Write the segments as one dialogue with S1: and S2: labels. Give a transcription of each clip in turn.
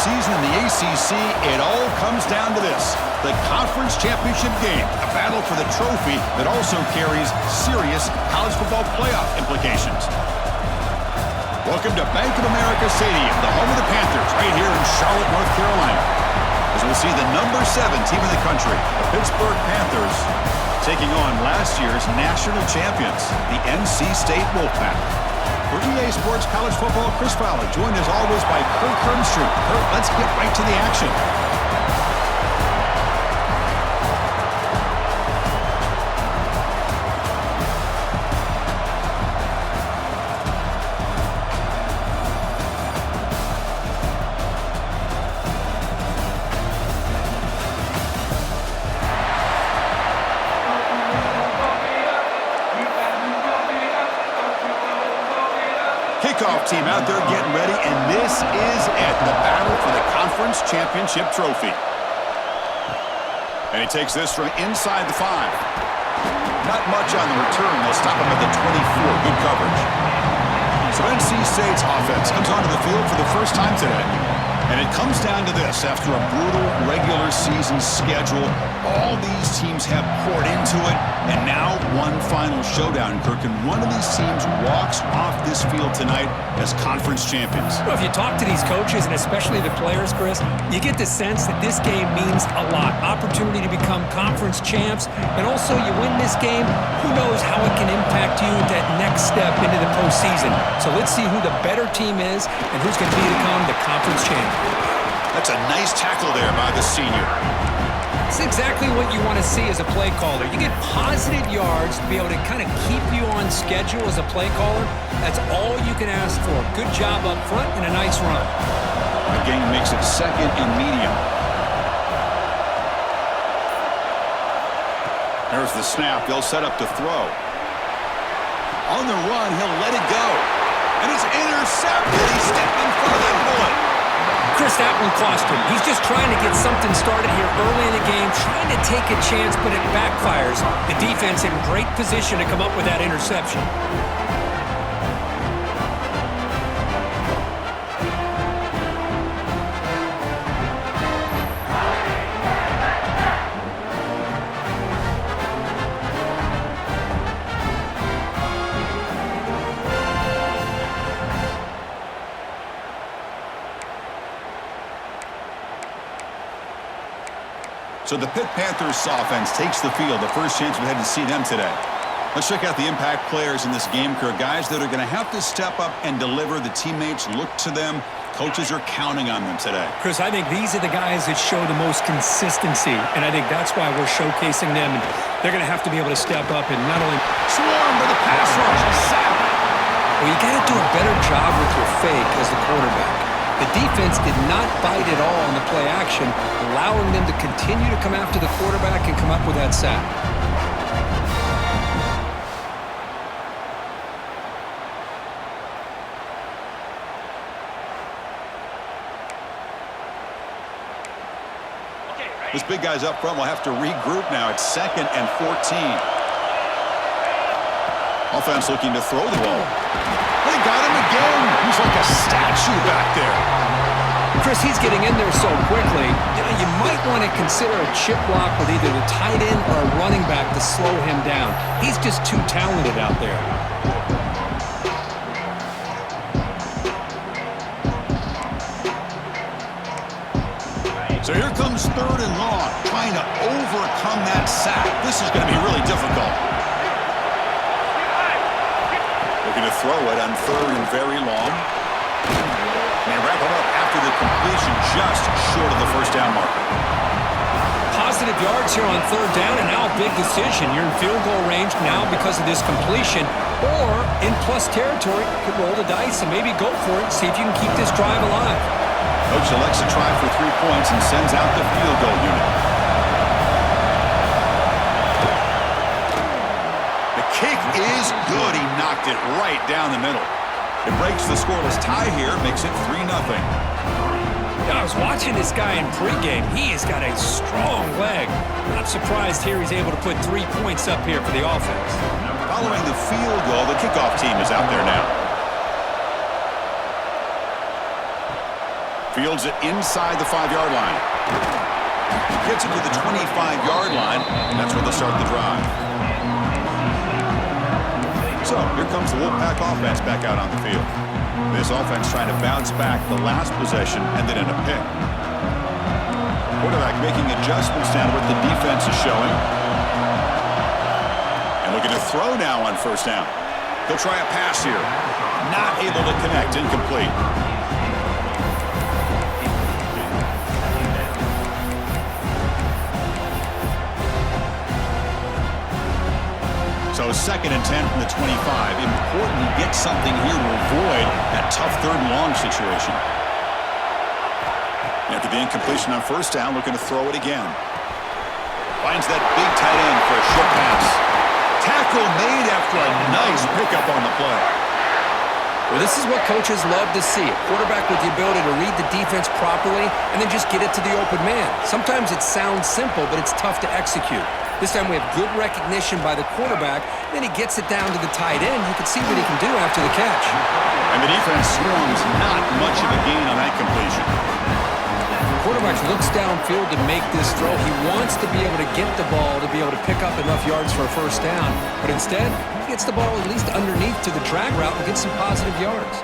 S1: season in the ACC, it all comes down to this. The conference championship game, a battle for the trophy that also carries serious college football playoff implications. Welcome to Bank of America Stadium, the home of the Panthers, right here in Charlotte, North Carolina. As we'll see the number 7 team in the country, the Pittsburgh Panthers, taking on last year's national champions, the NC State Wolfpack. For EA Sports College Football, Chris Fowler, joined as always by Kurt Hermstrom. Kurt, let's get right to the action. Kickoff team out there getting ready, and this is it, the battle for the conference championship trophy. And he takes this from inside the 5. Not much on the return. They'll stop him at the 24. Good coverage. So NC State's offense comes onto the field for the first time today. And it comes down to this. After a brutal regular season schedule, all these teams have poured into it, and now one final showdown, Kirk. And one of these teams walks off this field tonight as conference champions.
S2: Well, if you talk to these coaches, and especially the players, Chris, you get the sense that this game means a lot. Opportunity to become conference champs, and also you win this game, who knows how it can impact you at that next step into the postseason. So let's see who the better team is and who's going to become the conference champion.
S1: That's a nice tackle there by the senior.
S2: It's exactly what you want to see as a play caller. You get positive yards to be able to kind of keep you on schedule as a play caller. That's all you can ask for. Good job up front and a nice run.
S1: The game makes it 2nd and medium. There's the snap. They'll set up to throw. On the run, he'll let it go. And it's intercepted. He stepped in front of that bullet.
S2: Chris, that one cost him. He's just trying to get something started here early in the game, trying to take a chance, but it backfires. The defense in great position to come up with that interception.
S1: So the Pitt Panthers offense takes the field. The first chance we had to see them today. Let's check out the impact players in this game, Kirk. Guys that are going to have to step up and deliver. The teammates look to them. Coaches are counting on them today.
S2: Chris, I think these are the guys that show the most consistency, and I think that's why we're showcasing them. And they're going to have to be able to step up and not only
S1: swarm to the pass rush and sack.
S2: Well, you got to do a better job with your fake as the quarterback. The defense did not bite at all on the play action, allowing them to continue to come after the quarterback and come up with that sack.
S1: This big guy's up front will have to regroup now. It's 2nd and 14. Offense looking to throw the ball. They got him again. He's like a statue back there.
S2: Chris, he's getting in there so quickly. You know, you might want to consider a chip block with either the tight end or a running back to slow him down. He's just too talented out there.
S1: So here comes 3rd and long, trying to overcome that sack. This is going to be really difficult. Looking to throw it on 3rd and very long. And they wrap it up after the completion, just short of the first down marker.
S2: Positive yards here on 3rd down, and now a big decision. You're in field goal range now because of this completion, or in plus territory, could roll the dice and maybe go for it, see if you can keep this drive alive.
S1: Coach elects to try for 3 points and sends out the field goal unit. The kick is good. He knocked it right down the middle. It breaks the scoreless tie here, makes it 3-0.
S2: I was watching this guy in pregame. He has got a strong leg. Not surprised here he's able to put 3 points up here for the offense.
S1: Following the field goal, the kickoff team is out there now. Fields it inside the 5-yard line. Gets it to the 25-yard line, and that's where they'll start the drive. So here comes the Wolfpack offense back out on the field. This offense trying to bounce back the last possession and then in a pick. Quarterback making adjustments down what the defense is showing. And looking to throw now on first down. He'll try a pass here. Not able to connect. Incomplete. So 2nd and 10 from the 25. Important to get something here to avoid that tough 3rd and long situation. After the incompletion on first down, looking to throw it again. Finds that big tight end for a short pass. Tackle made after a nice pickup on the play.
S2: Well, this is what coaches love to see. A quarterback with the ability to read the defense properly and then just get it to the open man. Sometimes it sounds simple, but it's tough to execute. This time we have good recognition by the quarterback. Then he gets it down to the tight end. You can see what he can do after the catch.
S1: And the defense swarms not much of a gain on that completion.
S2: The quarterback looks downfield to make this throw. He wants to be able to get the ball to be able to pick up enough yards for a first down. But instead, he gets the ball at least underneath to the drag route and gets some positive yards.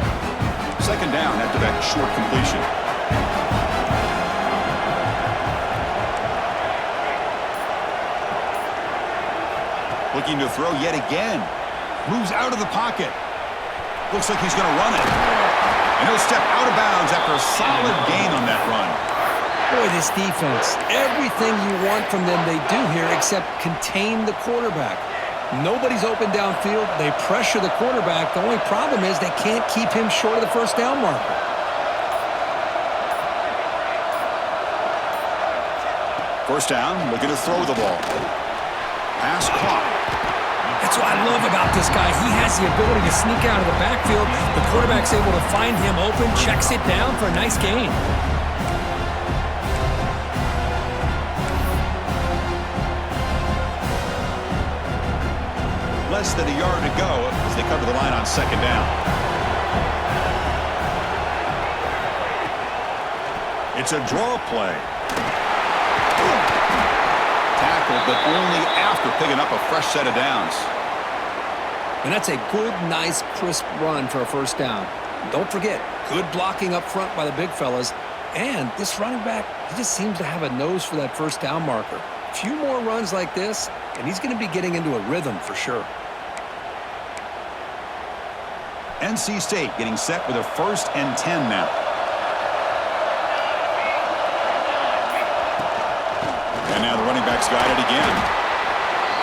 S1: 2nd down after that short completion. Looking to throw yet again. Moves out of the pocket. Looks like he's going to run it. And he'll step out of bounds after a solid gain on that run.
S2: Boy, this defense, everything you want from them they do here except contain the quarterback. Nobody's open downfield. They pressure the quarterback. The only problem is they can't keep him short of the first down marker.
S1: First down, looking to throw the ball. Pass caught.
S2: That's what I love about this guy. He has the ability to sneak out of the backfield. The quarterback's able to find him open, checks it down for a nice gain.
S1: Less than a yard to go as they cover the line on 2nd down. It's a draw play. Tackle, but only after picking up a fresh set of downs.
S2: And that's a good, nice, crisp run for a first down. Don't forget, good blocking up front by the big fellas. And this running back, he just seems to have a nose for that first down marker. A few more runs like this, and he's going to be getting into a rhythm for sure.
S1: NC State getting set with a 1st and 10 now. And now the running back's got it again.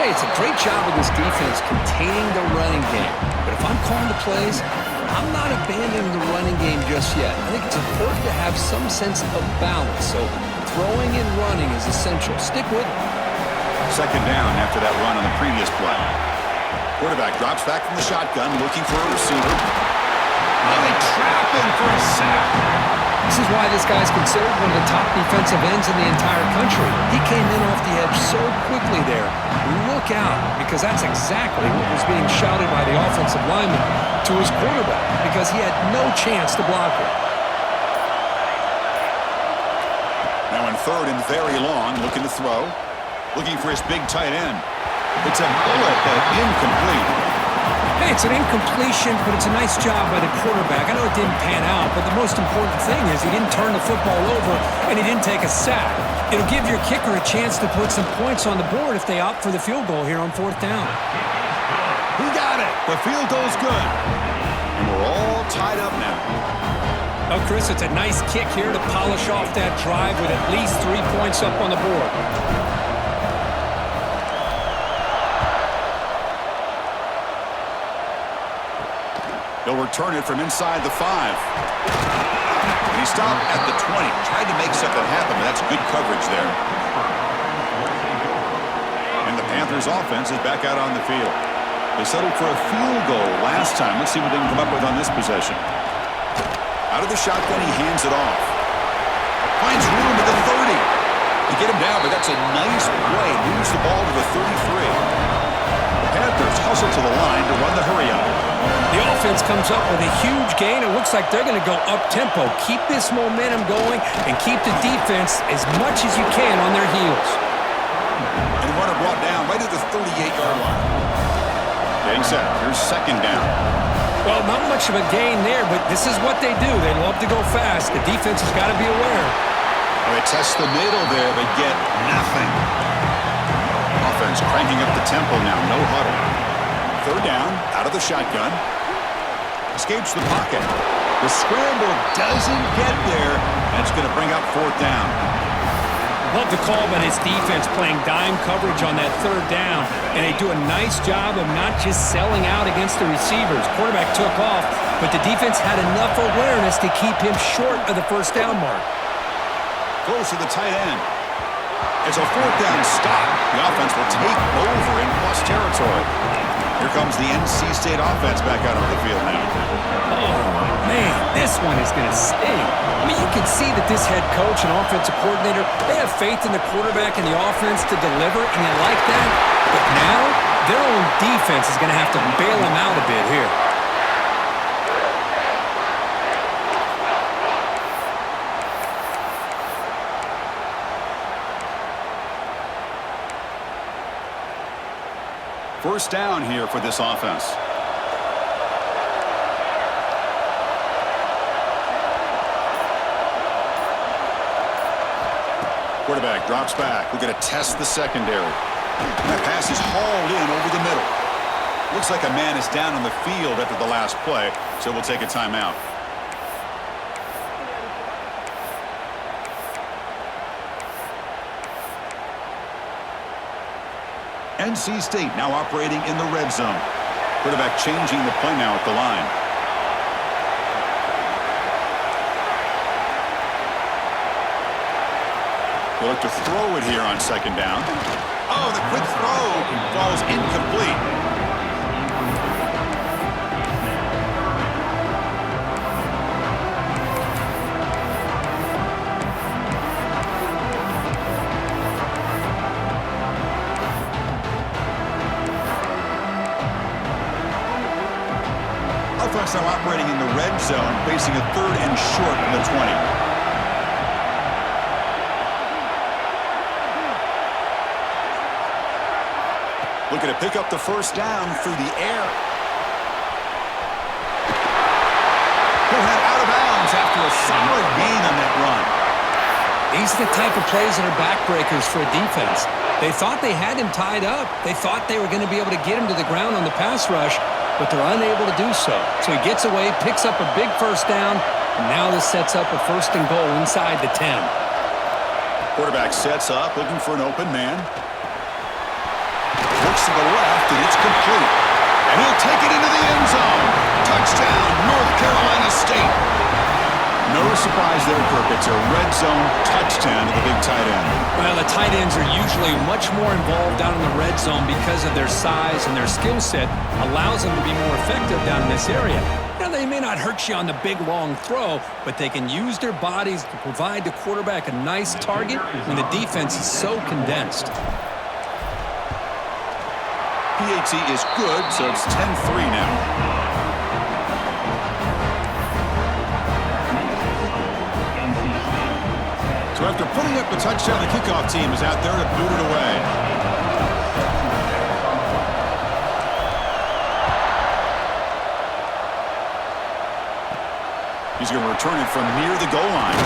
S2: Hey, it's a great job of this defense containing the running game. But if I'm calling the plays, I'm not abandoning the running game just yet. I think it's important to have some sense of balance. So throwing and running is essential. Stick with it.
S1: 2nd down after that run on the previous play. Quarterback drops back from the shotgun, looking for a receiver. And they trap him for a sack.
S2: This is why this guy's considered one of the top defensive ends in the entire country. He came in off the edge so quickly there. Look out, because that's exactly what was being shouted by the offensive lineman to his quarterback, because he had no chance to block it.
S1: Now in 3rd and very long, looking to throw. Looking for his big tight end. It's a bullet, but incomplete.
S2: Hey, it's an incompletion, but it's a nice job by the quarterback. I know it didn't pan out, but the most important thing is he didn't turn the football over and he didn't take a sack. It'll give your kicker a chance to put some points on the board if they opt for the field goal here on 4th down.
S1: He got it. The field goal's good. And we're all tied up now.
S2: Oh, Chris, it's a nice kick here to polish off that drive with at least 3 points up on the board.
S1: They'll return it from inside the 5. And he stopped at the 20. Tried to make something happen, but that's good coverage there. And the Panthers offense is back out on the field. They settled for a field goal last time. Let's see what they can come up with on this possession. Out of the shotgun, he hands it off. Finds room at the 30. To get him down, but that's a nice play. Moves the ball to the 33. The Panthers hustle to the line to run the hurry-up.
S2: The offense comes up with a huge gain. It looks like they're going to go up-tempo. Keep this momentum going and keep the defense as much as you can on their heels.
S1: And the runner brought down right at the 38-yard line. Getting set. Here's second down.
S2: Well, not much of a gain there, but this is what they do. They love to go fast. The defense has got to be aware.
S1: They test the middle there, but get nothing. Offense cranking up the tempo now. No huddle. Third down, out of the shotgun. Escapes the pocket. The scramble doesn't get there. That's going to bring up fourth down.
S2: Love the call by his defense playing dime coverage on that third down, and they do a nice job of not just selling out against the receivers. Quarterback took off, but the defense had enough awareness to keep him short of the first down mark.
S1: Close to the tight end. It's a fourth down stop. The offense will take over in plus territory. Here comes the NC State offense back out on the field now.
S2: Oh, man, this one is going to sting. I mean, you can see that this head coach and offensive coordinator, they have faith in the quarterback and the offense to deliver, and you like that. But now, their own defense is going to have to bail them out a bit here.
S1: First down here for this offense. Quarterback drops back. We're going to test the secondary. That pass is hauled in over the middle. Looks like a man is down on the field after the last play, so we'll take a timeout. NC State now operating in the red zone. Quarterback changing the play now at the line. They look to throw it here on second down. Oh, the quick throw falls incomplete. Offense now operating in the red zone, facing a third and short from the 20. Looking to pick up the first down through the air. He'll head out of bounds after a solid gain on that run.
S2: These are the type of plays that are backbreakers for a defense. They thought they had him tied up. They thought they were going to be able to get him to the ground on the pass rush, but they're unable to do so. So he gets away, picks up a big first down, and now this sets up a first and goal inside the 10.
S1: Quarterback sets up, looking for an open man. Looks to the left, and it's complete. And he'll take it into the end zone. Touchdown, North Carolina State. No surprise there, Kirk. It's a red zone touchdown to the big tight end.
S2: Well, the tight ends are usually much more involved down in the red zone because of their size, and their skill set allows them to be more effective down in this area. Now, they may not hurt you on the big, long throw, but they can use their bodies to provide the quarterback a nice target when the defense is so condensed.
S1: PAT is good, so it's 10-3 now. So after putting up the touchdown, the kickoff team is out there to boot it away. He's going to return it from near the goal line.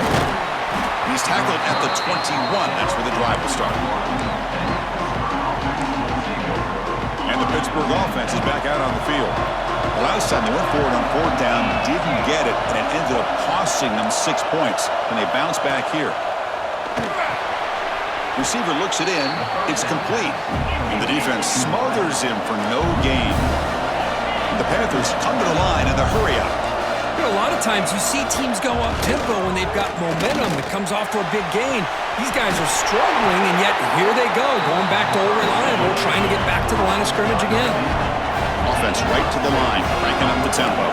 S1: He's tackled at the 21. That's where the drive will start. And the Pittsburgh offense is back out on the field. Last time they went forward on fourth down, didn't get it, and it ended up costing them 6 points. And they bounce back here. Receiver looks it in. It's complete. And the defense smothers him for no gain. The Panthers come to the line in the hurry-up.
S2: You know, a lot of times you see teams go up-tempo when they've got momentum that comes off for a big gain. These guys are struggling, and yet here they go, going back to old reliable, trying to get back to the line of scrimmage again.
S1: Offense right to the line, cranking up the tempo.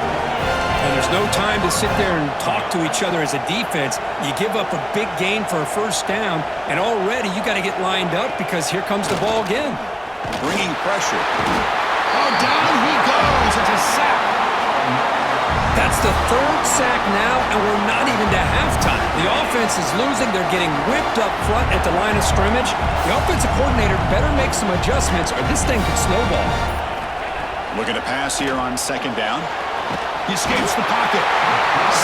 S2: And there's no time to sit there and talk to each other as a defense. You give up a big gain for a first down, and already you got to get lined up because here comes the ball again.
S1: Bringing pressure. Oh, down he goes. It's a sack.
S2: That's the third sack now, and we're not even to halftime. The offense is losing. They're getting whipped up front at the line of scrimmage. The offensive coordinator better make some adjustments or this thing could snowball.
S1: Looking to pass here on second down. He escapes the pocket.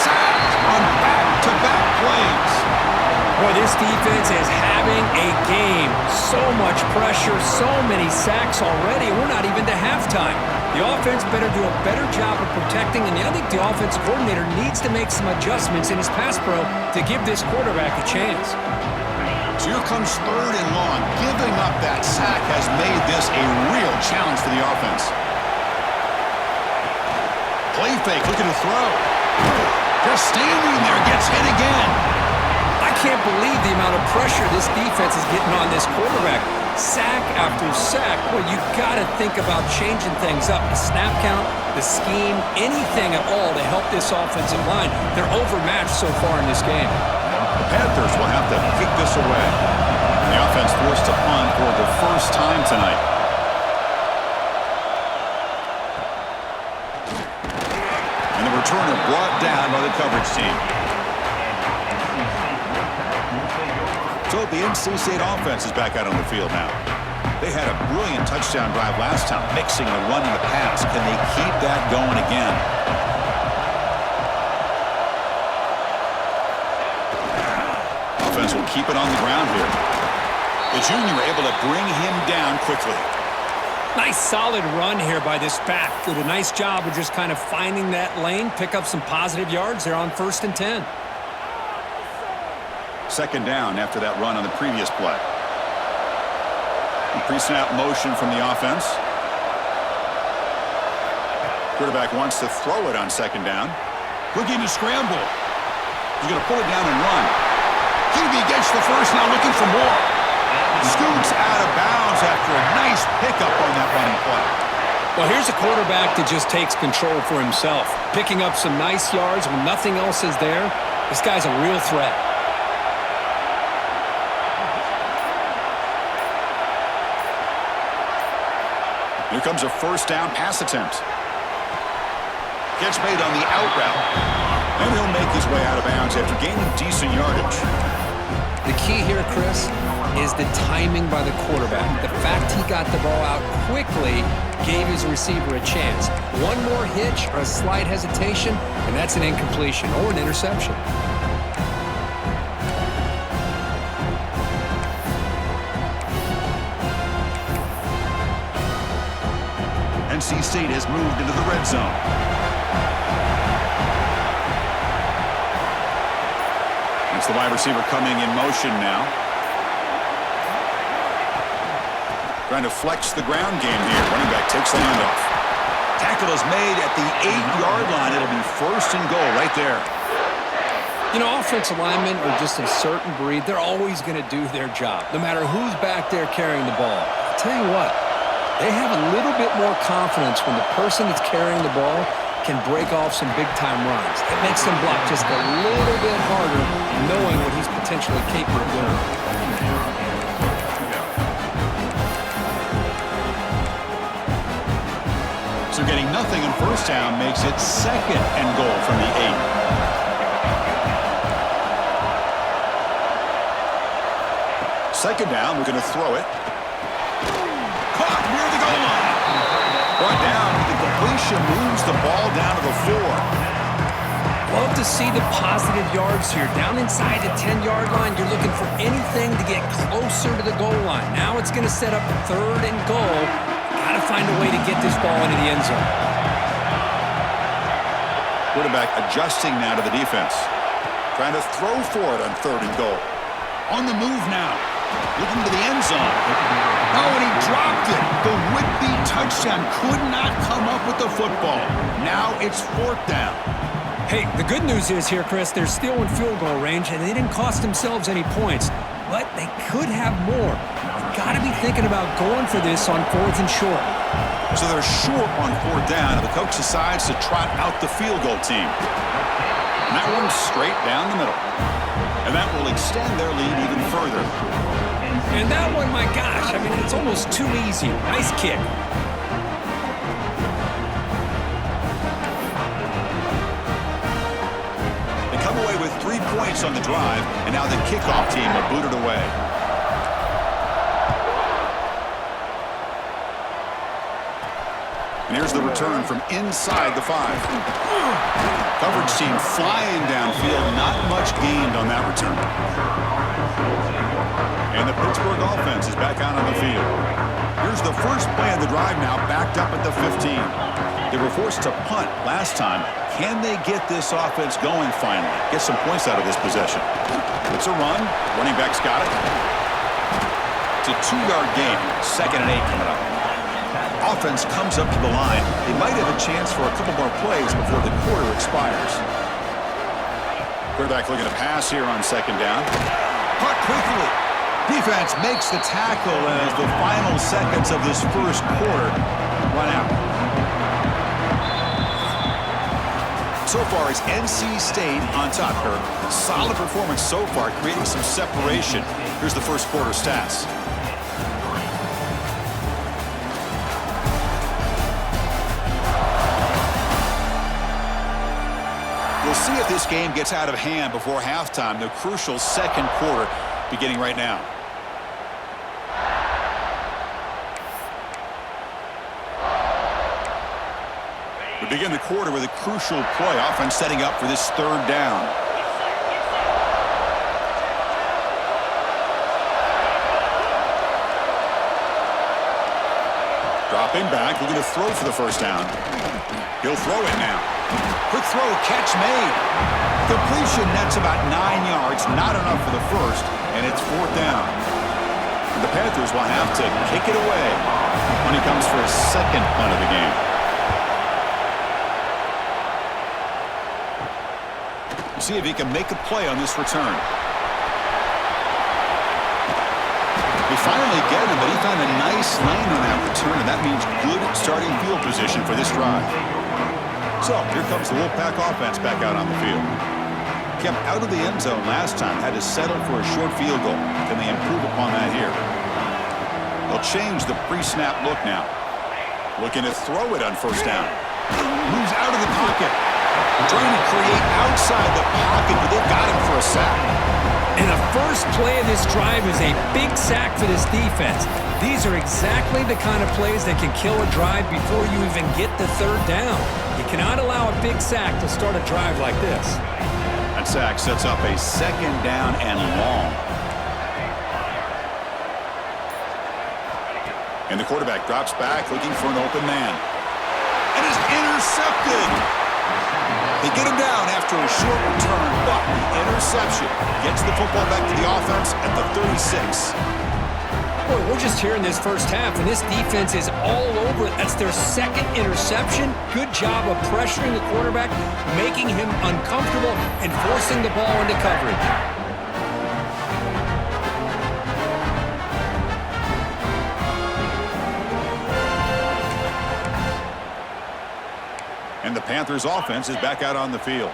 S1: Sacked on back-to-back plays.
S2: Boy, this defense is having a game. So much pressure, so many sacks already, and we're not even to halftime. The offense better do a better job of protecting, and I think the offensive coordinator needs to make some adjustments in his pass pro to give this quarterback a chance.
S1: So here comes third and long. Giving up that sack has made this a real challenge for the offense. Play fake, looking to throw. Just standing there, gets hit again.
S2: I can't believe the amount of pressure this defense is getting on this quarterback. Sack after sack. Well, you got to think about changing things up. The snap count, the scheme, anything at all to help this offensive line. They're overmatched so far in this game.
S1: The Panthers will have to kick this away. And the offense forced to punt for the first time tonight. And the returner brought down by the coverage team. So the NC State offense is back out on the field now. They had a brilliant touchdown drive last time, mixing the run and the pass. Can they keep that going again? Offense will keep it on the ground here. The junior able to bring him down quickly.
S2: Nice solid run here by this back. Did a nice job of just kind of finding that lane, pick up some positive yards there on 1st and 10.
S1: Second down after that run on the previous play. Pre-snap motion from the offense. Quarterback wants to throw it on second down. Looking to scramble. He's going to pull it down and run. He gets the first, now looking for more. Scoots out of bounds after a nice pickup on that running play.
S2: Well, here's a quarterback that just takes control for himself. Picking up some nice yards when nothing else is there. This guy's a real threat.
S1: Here comes a first down pass attempt. Catch made on the out route. And he'll make his way out of bounds after gaining decent yardage.
S2: The key here, Chris, is the timing by the quarterback. The fact he got the ball out quickly gave his receiver a chance. One more hitch or a slight hesitation, and that's an incompletion or an interception.
S1: NC State has moved into the red zone. It's the wide receiver coming in motion now. Trying to flex the ground game here. Running back takes the handoff. Tackle is made at the 8-yard line. It'll be 1st and goal right there.
S2: You know, offensive linemen are just a certain breed. They're always going to do their job, no matter who's back there carrying the ball. I'll tell you what, they have a little bit more confidence when the person that's carrying the ball can break off some big-time runs. It makes them block just a little bit harder, knowing what he's potentially capable of doing.
S1: So getting nothing in first down makes it 2nd and goal from the 8. Second down, we're going to throw it. Caught near the goal line. Brought down, the completion moves the ball down to the 4.
S2: Love to see the positive yards here. Down inside the 10-yard line, you're looking for anything to get closer to the goal line. Now it's going to set up 3rd and goal. Got to find a way to get this ball into the end zone.
S1: Quarterback adjusting now to the defense. Trying to throw for it on 3rd and goal. On the move now. Looking to the end zone. Oh, and he dropped it. The would-be touchdown could not come up with the football. Now it's 4th down.
S2: Hey, the good news is here, Chris, they're still in field goal range, and they didn't cost themselves any points. But they could have more. You've got to be thinking about going for this on 4th and short.
S1: So they're short on 4th down, and the coach decides to trot out the field goal team. And that one's straight down the middle. And that will extend their lead even further.
S2: And that one, my gosh, I mean, it's almost too easy. Nice kick.
S1: points on the drive, and now the kickoff team will boot it away. And here's the return from inside the 5. Coverage team flying downfield. Not much gained on that return. And the Pittsburgh offense is back out on the field. Here's the first play of the drive now, backed up at the 15. They were forced to punt last time. Can they get this offense going finally? Get some points out of this possession. It's a run. Running back's got it. It's a 2-yard gain. 2nd and 8 coming up. Offense comes up to the line. They might have a chance for a couple more plays before the quarter expires. Quarterback looking to pass here on 2nd down. Caught quickly. Defense makes the tackle as the final seconds of this first quarter run out. So far, it's NC State on top here. Solid performance so far, creating some separation. Here's the first quarter stats. We'll see if this game gets out of hand before halftime. The crucial second quarter beginning right now. We begin the quarter with a crucial play. Offense setting up for this 3rd down. Dropping back, looking to throw for the first down. He'll throw it now. Quick throw, catch made. Completion, that's about 9 yards. Not enough for the first, and it's 4th down. The Panthers will have to kick it away when he comes for his 2nd punt of the game. We'll see if he can make a play on this return. They finally get him, but he found a nice lane on that return, and that means good starting field position for this drive. So, here comes the Wolfpack offense back out on the field. Kept out of the end zone last time, had to settle for a short field goal. Can they improve upon that here? They'll change the pre-snap look now. Looking to throw it on 1st down. Moves out of the pocket. Trying to create outside the pocket, but they've got him for a sack.
S2: And the first play of this drive is a big sack for this defense. These are exactly the kind of plays that can kill a drive before you even get the 3rd down. You cannot allow a big sack to start a drive like this.
S1: That sack sets up a 2nd down and long. And the quarterback drops back, looking for an open man. And is intercepted. They get him down after a short return, but the interception gets the football back to the offense at the 36.
S2: Boy, we're just here in this first half, and this defense is all over it. That's their 2nd interception. Good job of pressuring the quarterback, making him uncomfortable, and forcing the ball into coverage.
S1: And the Panthers offense is back out on the field.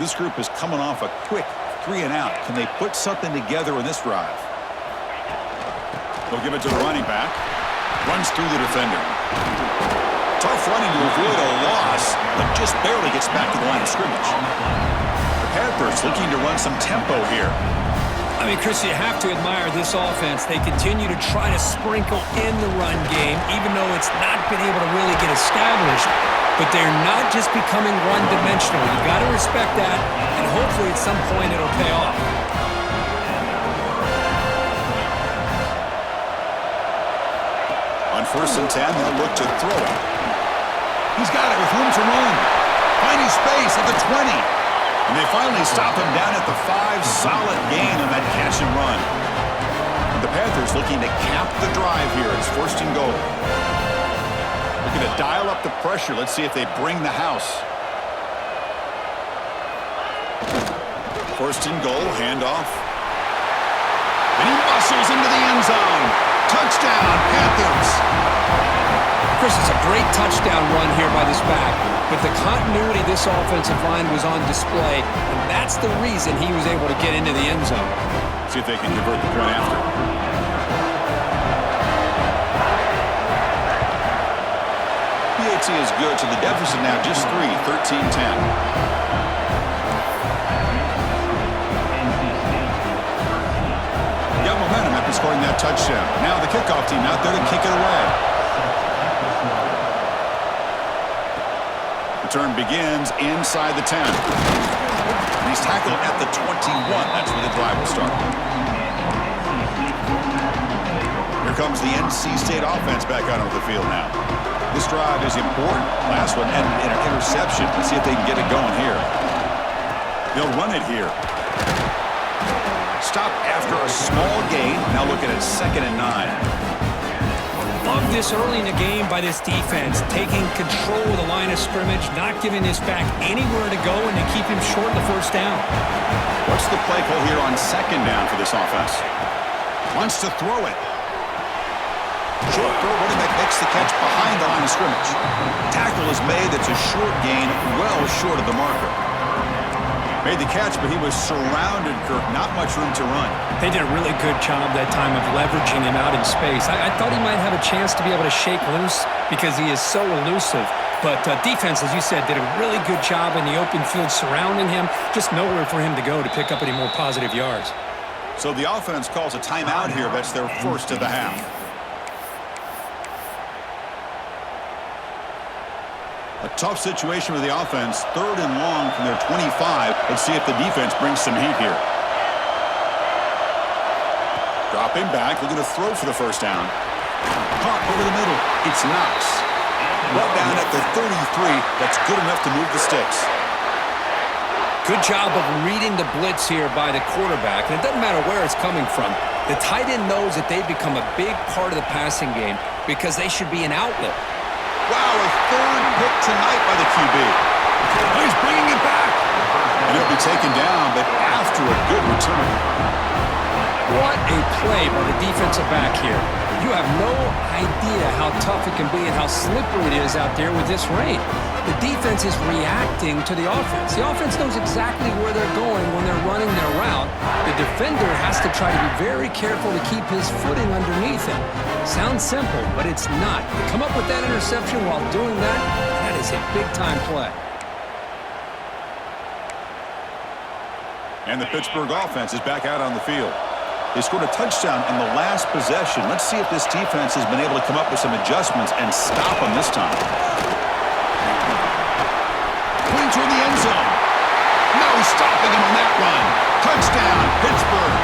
S1: This group is coming off a quick 3 and out. Can they put something together in this drive? They'll give it to the running back. Runs through the defender. Tough running to avoid a loss, but just barely gets back to the line of scrimmage. The Panthers looking to run some tempo here.
S2: I mean, Chris, you have to admire this offense. They continue to try to sprinkle in the run game, even though it's not been able to really get established. But they're not just becoming one-dimensional. You've got to respect that, and hopefully at some point it'll pay off.
S1: On 1st and 10, they'll look to throw it. He's got it with room to run. Finding space at the 20. And they finally stop him down at the 5. Solid gain on that catch and run. And the Panthers looking to cap the drive here. It's 1st and goal. Looking to dial up the pressure. Let's see if they bring the house. 1st and goal, handoff. And he muscles into the end zone. Touchdown, Panthers.
S2: Chris, it's a great touchdown run here by this back. But the continuity of this offensive line was on display, and that's the reason he was able to get into the end zone.
S1: See if they can convert the point after. PAT is good, so the deficit now just 3, 13-10. in scoring that touchdown. Now the kickoff team out there to kick it away. Return begins inside the 10. And he's tackled at the 21. That's where the drive will start. Here comes the NC State offense back out onto the field now. This drive is important. Last one ended in an interception. Let's see if they can get it going here. They'll run it here. Stop after a small gain. Now looking at 2nd and 9.
S2: Love this early in the game by this defense, taking control of the line of scrimmage, not giving this back anywhere to go, and to keep him short of the first down.
S1: What's the play call here on 2nd down for this offense? Wants to throw it. Short throw, running back makes the catch behind the line of scrimmage. Tackle is made. That's a short gain, well short of the marker. Made the catch, but he was surrounded, Kirk. Not much room to run.
S2: They did a really good job that time of leveraging him out in space. I thought he might have a chance to be able to shake loose because he is so elusive. But defense, as you said, did a really good job in the open field surrounding him. Just nowhere for him to go to pick up any more positive yards.
S1: So the offense calls a timeout here. That's their first of the half. A tough situation with the offense. 3rd and long from their 25. Let's see if the defense brings some heat here. Dropping back, looking to throw for the first down. Caught over the middle. It's Knox. Brought down at the 33. That's good enough to move the sticks.
S2: Good job of reading the blitz here by the quarterback. And it doesn't matter where it's coming from. The tight end knows that they've become a big part of the passing game because they should be an outlet.
S1: Wow, a 3rd pick tonight by the QB. He's bringing it back. And he'll be taken down, but after a good return.
S2: What a play by the defensive back here. You have no idea how tough it can be and how slippery it is out there with this rain. The defense is reacting to the offense. The offense knows exactly where they're going when they're running their route. The defender has to try to be very careful to keep his footing underneath him. Sounds simple, but it's not. To come up with that interception while doing that, that is a big-time play.
S1: And the Pittsburgh offense is back out on the field. They scored a touchdown in the last possession. Let's see if this defense has been able to come up with some adjustments and stop them this time. Pulling toward the end zone. No stopping him on that run. Touchdown, Pittsburgh.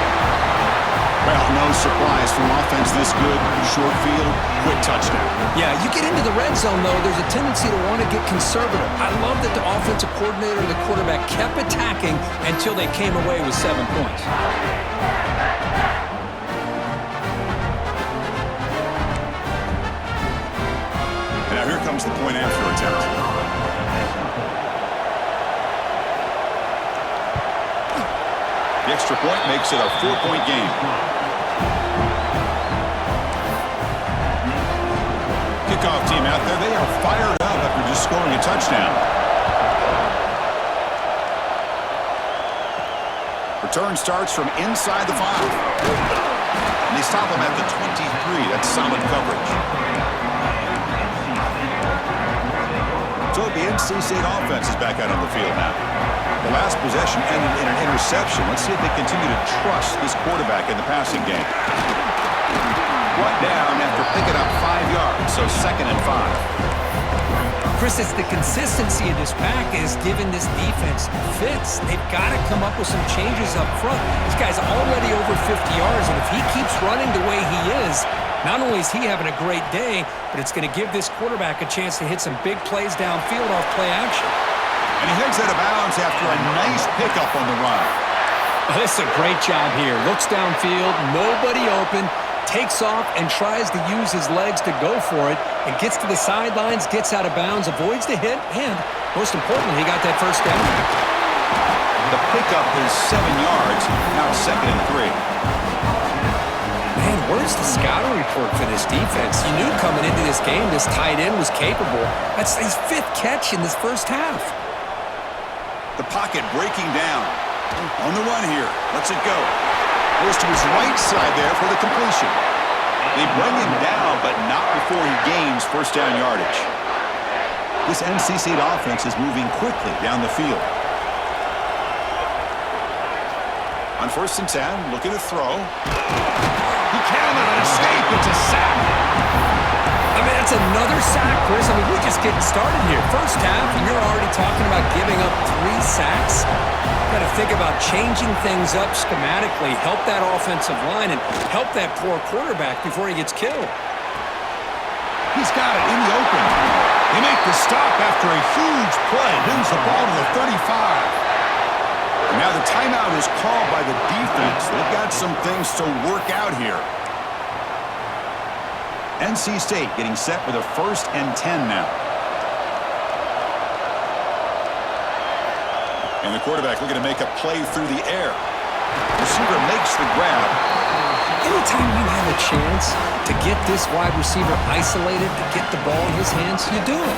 S1: Well, no surprise from offense this good. Short field, quick touchdown.
S2: Yeah, you get into the red zone, though, there's a tendency to want to get conservative. I love that the offensive coordinator and the quarterback kept attacking until they came away with 7 points.
S1: And now here comes the point after attempt. The extra point makes it a 4-point game. Kickoff team out there, they are fired up after just scoring a touchdown. Return starts from inside the 5. And they stop him at the 23. That's solid coverage. So the NC State offense is back out on the field now. The last possession ended in an interception. Let's see if they continue to trust this quarterback in the passing game. Brought down after picking up 5 yards, so 2nd and 5.
S2: Chris, it's the consistency of this pack is giving this defense fits. They've got to come up with some changes up front. This guy's already over 50 yards, and if he keeps running the way he is, not only is he having a great day, but it's going to give this quarterback a chance to hit some big plays downfield off play action.
S1: And he heads out of bounds after a nice pickup on the run.
S2: Oh, this is a great job here. Looks downfield, nobody open, takes off and tries to use his legs to go for it, and gets to the sidelines, gets out of bounds, avoids the hit, and most importantly, he got that first down.
S1: The pickup is 7 yards, now 2nd and 3.
S2: Man, where's the scouting report for this defense? You knew coming into this game this tight end was capable. That's his 5th catch in this first half.
S1: The pocket breaking down. On the run here. Lets it go. Goes to his right side there for the completion. They bring him down, but not before he gains first down yardage. This NC State offense is moving quickly down the field. On 1st and 10, looking to throw. He State gets a sack.
S2: I mean, that's another sack, Chris. I mean, we're just getting started here. First half, and you're already talking about giving up 3 sacks. Got to think about changing things up schematically, help that offensive line, and help that poor quarterback before he gets killed.
S1: He's got it in the open. They make the stop after a huge play. Brings the ball to the 35. And now the timeout is called by the defense. They've got some things to work out here. NC State getting set with a 1st and 10 now. And the quarterback looking to make a play through the air. Receiver makes the grab.
S2: Anytime you have a chance to get this wide receiver isolated, to get the ball in his hands, you do it.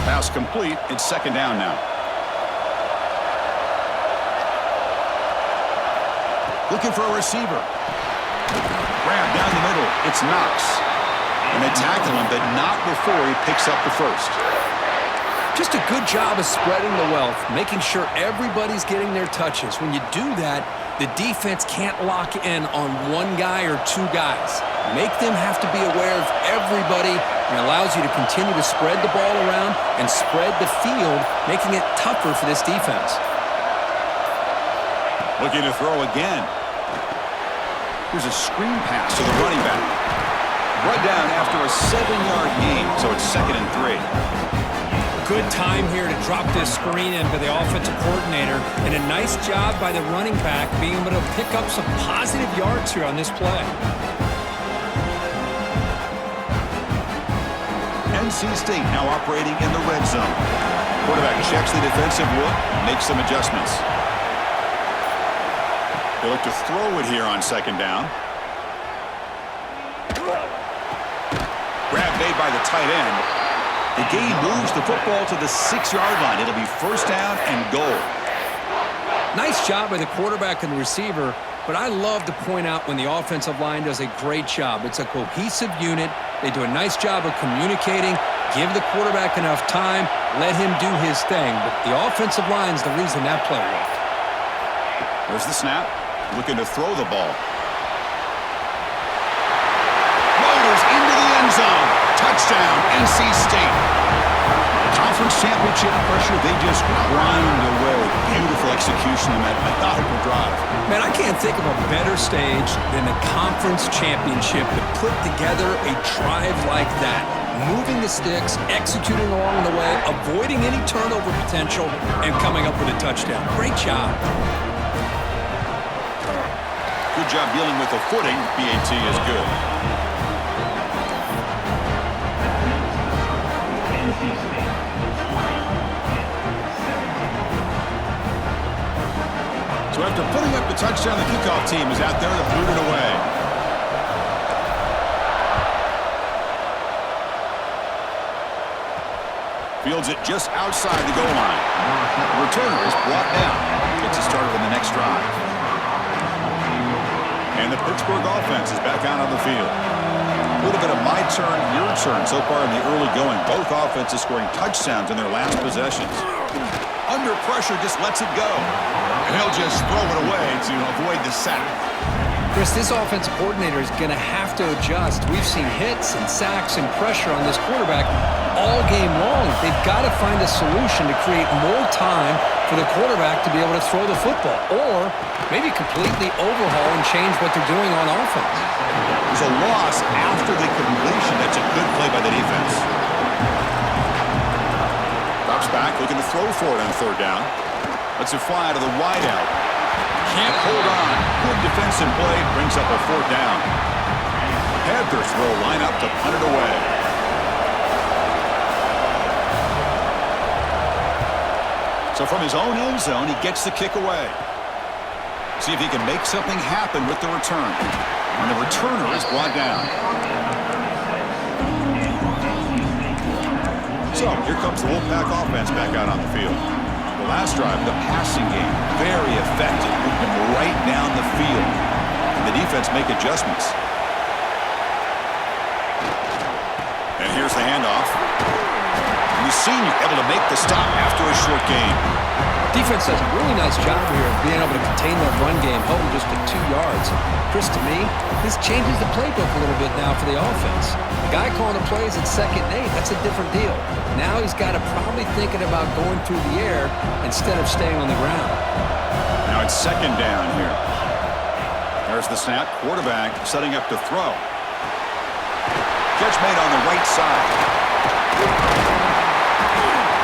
S1: Pass complete. It's 2nd down now. Looking for a receiver. Grab down the middle. It's Knox. And they tackle him, but not before he picks up the 1st.
S2: Just a good job of spreading the wealth, making sure everybody's getting their touches. When you do that, the defense can't lock in on 1 guy or 2 guys. Make them have to be aware of everybody, and it allows you to continue to spread the ball around and spread the field, making it tougher for this defense.
S1: Looking to throw again. Here's a screen pass to the running back. Brought down after a 7-yard gain, so it's 2nd and 3.
S2: Good time here to drop this screen into the offensive coordinator, and a nice job by the running back being able to pick up some positive yards here on this play.
S1: NC State now operating in the red zone. Quarterback checks the defensive look, makes some adjustments. They look to throw it here on 2nd down. Grab made by the tight end. The gain moves the football to the 6-yard line. It'll be 1st down and goal.
S2: Nice job by the quarterback and the receiver, but I love to point out when the offensive line does a great job. It's a cohesive unit. They do a nice job of communicating, give the quarterback enough time, let him do his thing. But the offensive line's the reason that play worked.
S1: There's the snap. Looking to throw the ball. Into the end zone. Touchdown, NC State. Conference championship pressure, they just grind away. Beautiful execution in that methodical drive.
S2: Man, I can't think of a better stage than the conference championship to put together a drive like that. Moving the sticks, executing along the way, avoiding any turnover potential, and coming up with a touchdown. Great job.
S1: Good job dealing with the footing. BAT is good. So after putting up the touchdown, the kickoff team is out there to boot it away. Fields it just outside the goal line. The returner is brought down. Gets it started on the next drive. And the Pittsburgh offense is back out on the field. A little bit of my turn, your turn so far in the early going. Both offenses scoring touchdowns in their last possessions. Under pressure, just lets it go. And he'll just throw it away to avoid the sack.
S2: Chris, this offensive coordinator is going to have to adjust. We've seen hits and sacks and pressure on this quarterback all game long. They've got to find a solution to create more time for the quarterback to be able to throw the football, or maybe completely overhaul and change what they're doing on offense.
S1: There's a loss after the completion. That's a good play by the defense. Drops back, looking to throw for it on 3rd down. Lets it fly to the wideout. Can't hold on. Good defensive play. Brings up a 4th down. Panthers will line up to punt it away. So from his own end zone, he gets the kick away. See if he can make something happen with the return. And the returner is brought down. So here comes the Wolfpack offense back out on the field. The last drive, the passing game, very effective. Moving right down the field. And the defense make adjustments. And Here's the handoff. And the senior able to make the stop after a short gain.
S2: Defense does a really nice job here of being able to contain that run game, holding just to 2 yards. Chris, to me, this changes the playbook a little bit now for the offense. The guy calling the plays at 2nd and 8, that's a different deal. Now he's got to probably thinking about going through the air instead of staying on the ground.
S1: Now it's 2nd down here. There's the snap. Quarterback setting up to throw. Catch made on the right side.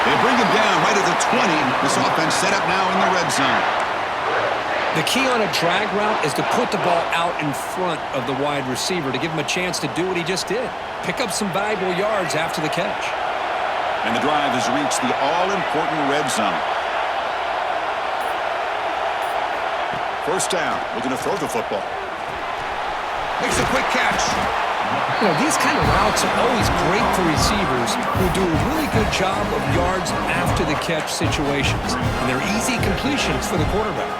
S1: They bring him down right at the 20. This offense set up now in the red zone.
S2: The key on a drag route is to put the ball out in front of the wide receiver to give him a chance to do what he just did. Pick up some valuable yards after the catch.
S1: And the drive has reached the all-important red zone. First down. Looking to throw the football. Makes a quick catch.
S2: You know, these kind of routes are always great for receivers who do a really good job of yards after the catch situations. And they're easy completions for the quarterback.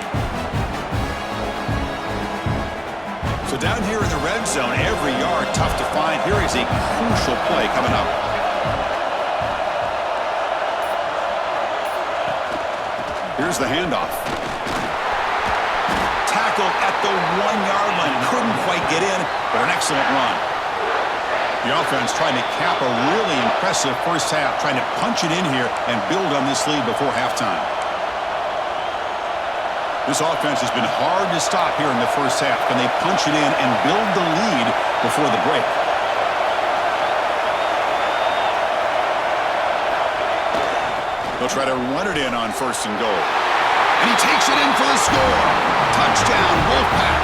S1: So down here in the red zone, every yard tough to find. Here is a crucial play coming up. Here's the handoff. Tackled at the 1-yard line. Couldn't quite get in, but an excellent run. The offense trying to cap a really impressive first half, trying to punch it in here and build on this lead before halftime. This offense has been hard to stop here in the first half. Can they punch it in and build the lead before the break? They'll try to run it in on 1st and goal. And he takes it in for the score. Touchdown, Wolfpack.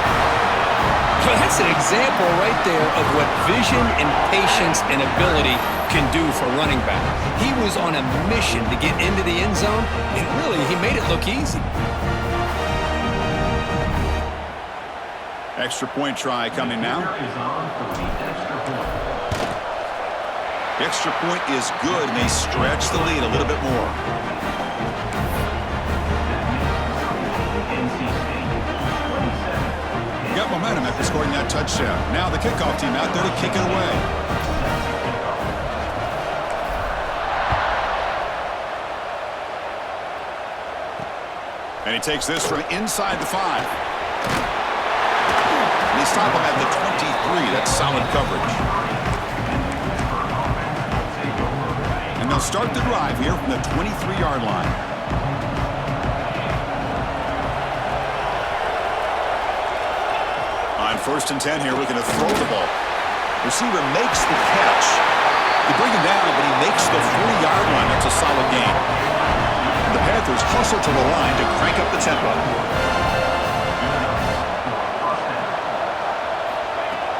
S2: Well, that's an example right there of what vision and patience and ability can do for a running back. He was on a mission to get into the end zone, and really, he made it look easy.
S1: Extra point try coming now. The extra point is good, and they stretch the lead a little bit more. Got momentum after scoring that touchdown. Now the kickoff team out there to kick it away. And he takes this from inside the 5. And they stop him at the 23. That's solid coverage. And they'll start the drive here from the 23-yard line. On 1st and 10 here, looking to throw the ball. Receiver makes the catch. They bring him down, but he makes the 40-yard line. That's a solid gain. The Panthers hustle to the line to crank up the tempo.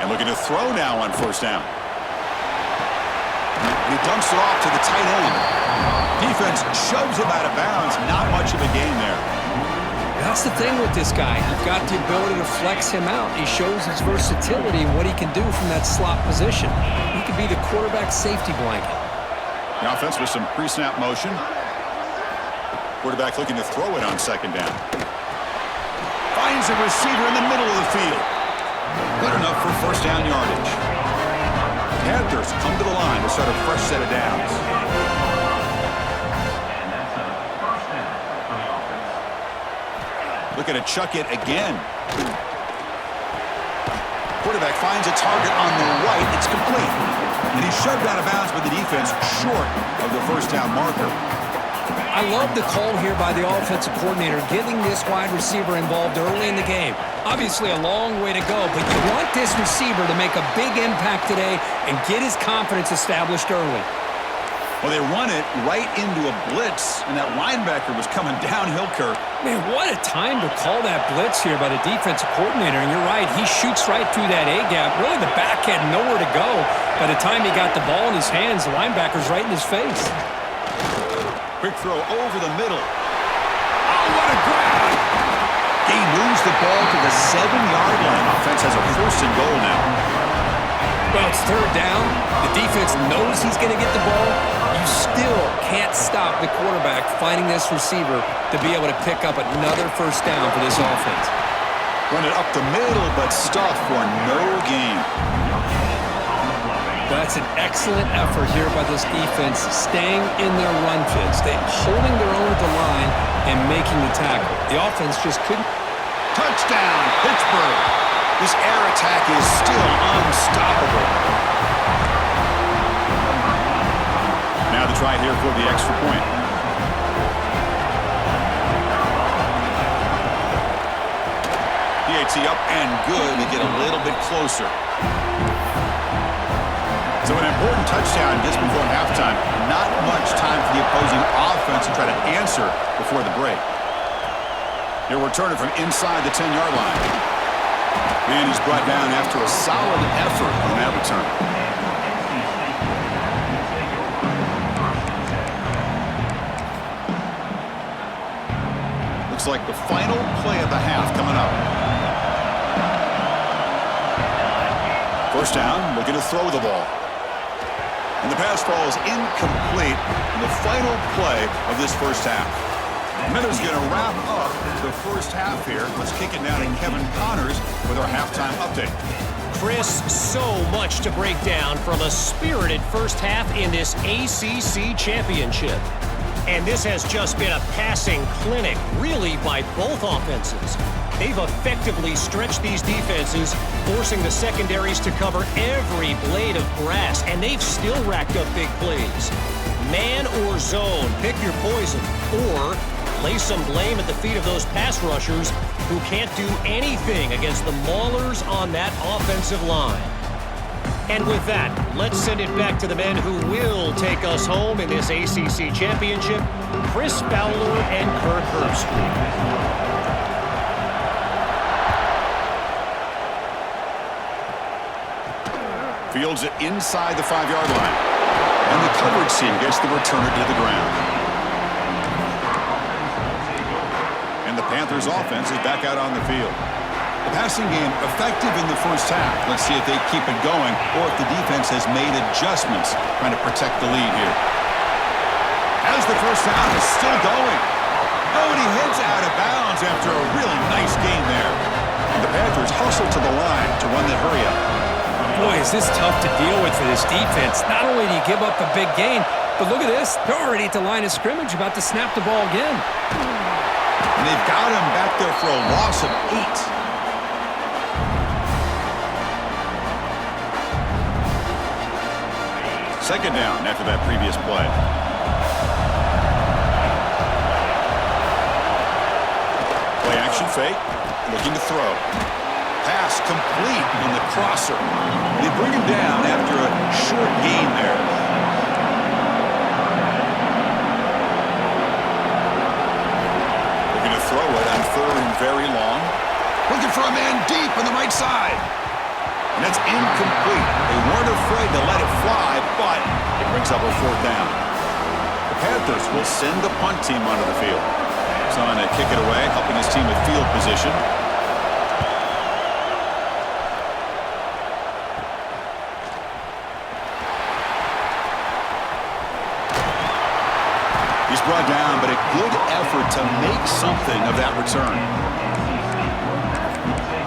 S1: And looking to throw now on 1st down. And he dumps it off to the tight end. Defense shoves him out of bounds. Not much of a gain there.
S2: That's the thing with this guy. You've got the ability to flex him out. He shows his versatility and what he can do from that slot position. He could be the quarterback safety blanket.
S1: The offense with some pre-snap motion. Quarterback looking to throw it on 2nd down. Finds a receiver in the middle of the field. Good enough for 1st down yardage. Panthers come to the line to start a fresh set of downs. Looking to chuck it again. Quarterback finds a target on the right. It's complete. And he's shoved out of bounds by the defense short of the 1st down marker.
S2: I love the call here by the offensive coordinator, getting this wide receiver involved early in the game. Obviously a long way to go, but you want this receiver to make a big impact today and get his confidence established early.
S1: Well, they run it right into a blitz, and that linebacker was coming downhill, Kirk.
S2: Man, what a time to call that blitz here by the defensive coordinator. And you're right, he shoots right through that A-gap. Really, the back had nowhere to go. By the time he got the ball in his hands, the linebacker's right in his face.
S1: Quick throw over the middle. Oh, what a grab! He moves the ball to the 7-yard line. Offense has a 1st and goal now.
S2: Well, it's 3rd down. The defense knows he's going to get the ball. You still can't stop the quarterback finding this receiver to be able to pick up another 1st down for this offense.
S1: Run it up the middle, but stuffed for no gain.
S2: That's an excellent effort here by this defense, staying in their run fits, holding their own at the line and making the tackle. The offense just couldn't.
S1: Touchdown, Pittsburgh. This air attack is still unstoppable. Now the try here for the extra point. PAT up and good to get a little bit closer. So an important touchdown just before halftime. Not much time for the opposing offense to try to answer before the break. He'll return it from inside the 10-yard line. And he's brought down after a solid effort on that return. Looks like the final play of the half coming up. First down, looking to throw the ball. And the pass ball is incomplete in the final play of this first half. Miller's going to wrap up the first half here. Let's kick it down to Kevin Connors with our halftime update.
S3: Chris, so much to break down from a spirited first half in this ACC championship. And this has just been a passing clinic, really, by both offenses. They've effectively stretched these defenses, forcing the secondaries to cover every blade of grass, and they've still racked up big plays. Man or zone, pick your poison, or lay some blame at the feet of those pass rushers who can't do anything against the maulers on that offensive line. And with that, let's send it back to the men who will take us home in this ACC championship, Chris Fowler and Kirk Herbstreit.
S1: Fields it inside the 5-yard line. And the coverage team gets the returner to the ground. And the Panthers offense is back out on the field. The passing game effective in the first half. Let's see if they keep it going or if the defense has made adjustments trying to protect the lead here. As the first half is still going. Oh, and he heads out of bounds after a really nice game there. And the Panthers hustle to the line to run the hurry up.
S2: Boy, is this tough to deal with for this defense. Not only do you give up a big gain, but look at this. They're already at the line of scrimmage about to snap the ball again.
S1: And they've got him back there for a loss of 8. Second down after that previous play. Play action fake. Looking to throw. Pass complete on the crosser. They bring him down after a short gain there. Looking to throw it on 3rd and very long. Looking for a man deep on the right side. And that's incomplete. They weren't afraid to let it fly, but it brings up a 4th down. The Panthers will send the punt team onto the field. So on to kick it away, helping his team with field position. He's brought down, but a good effort to make something of that return.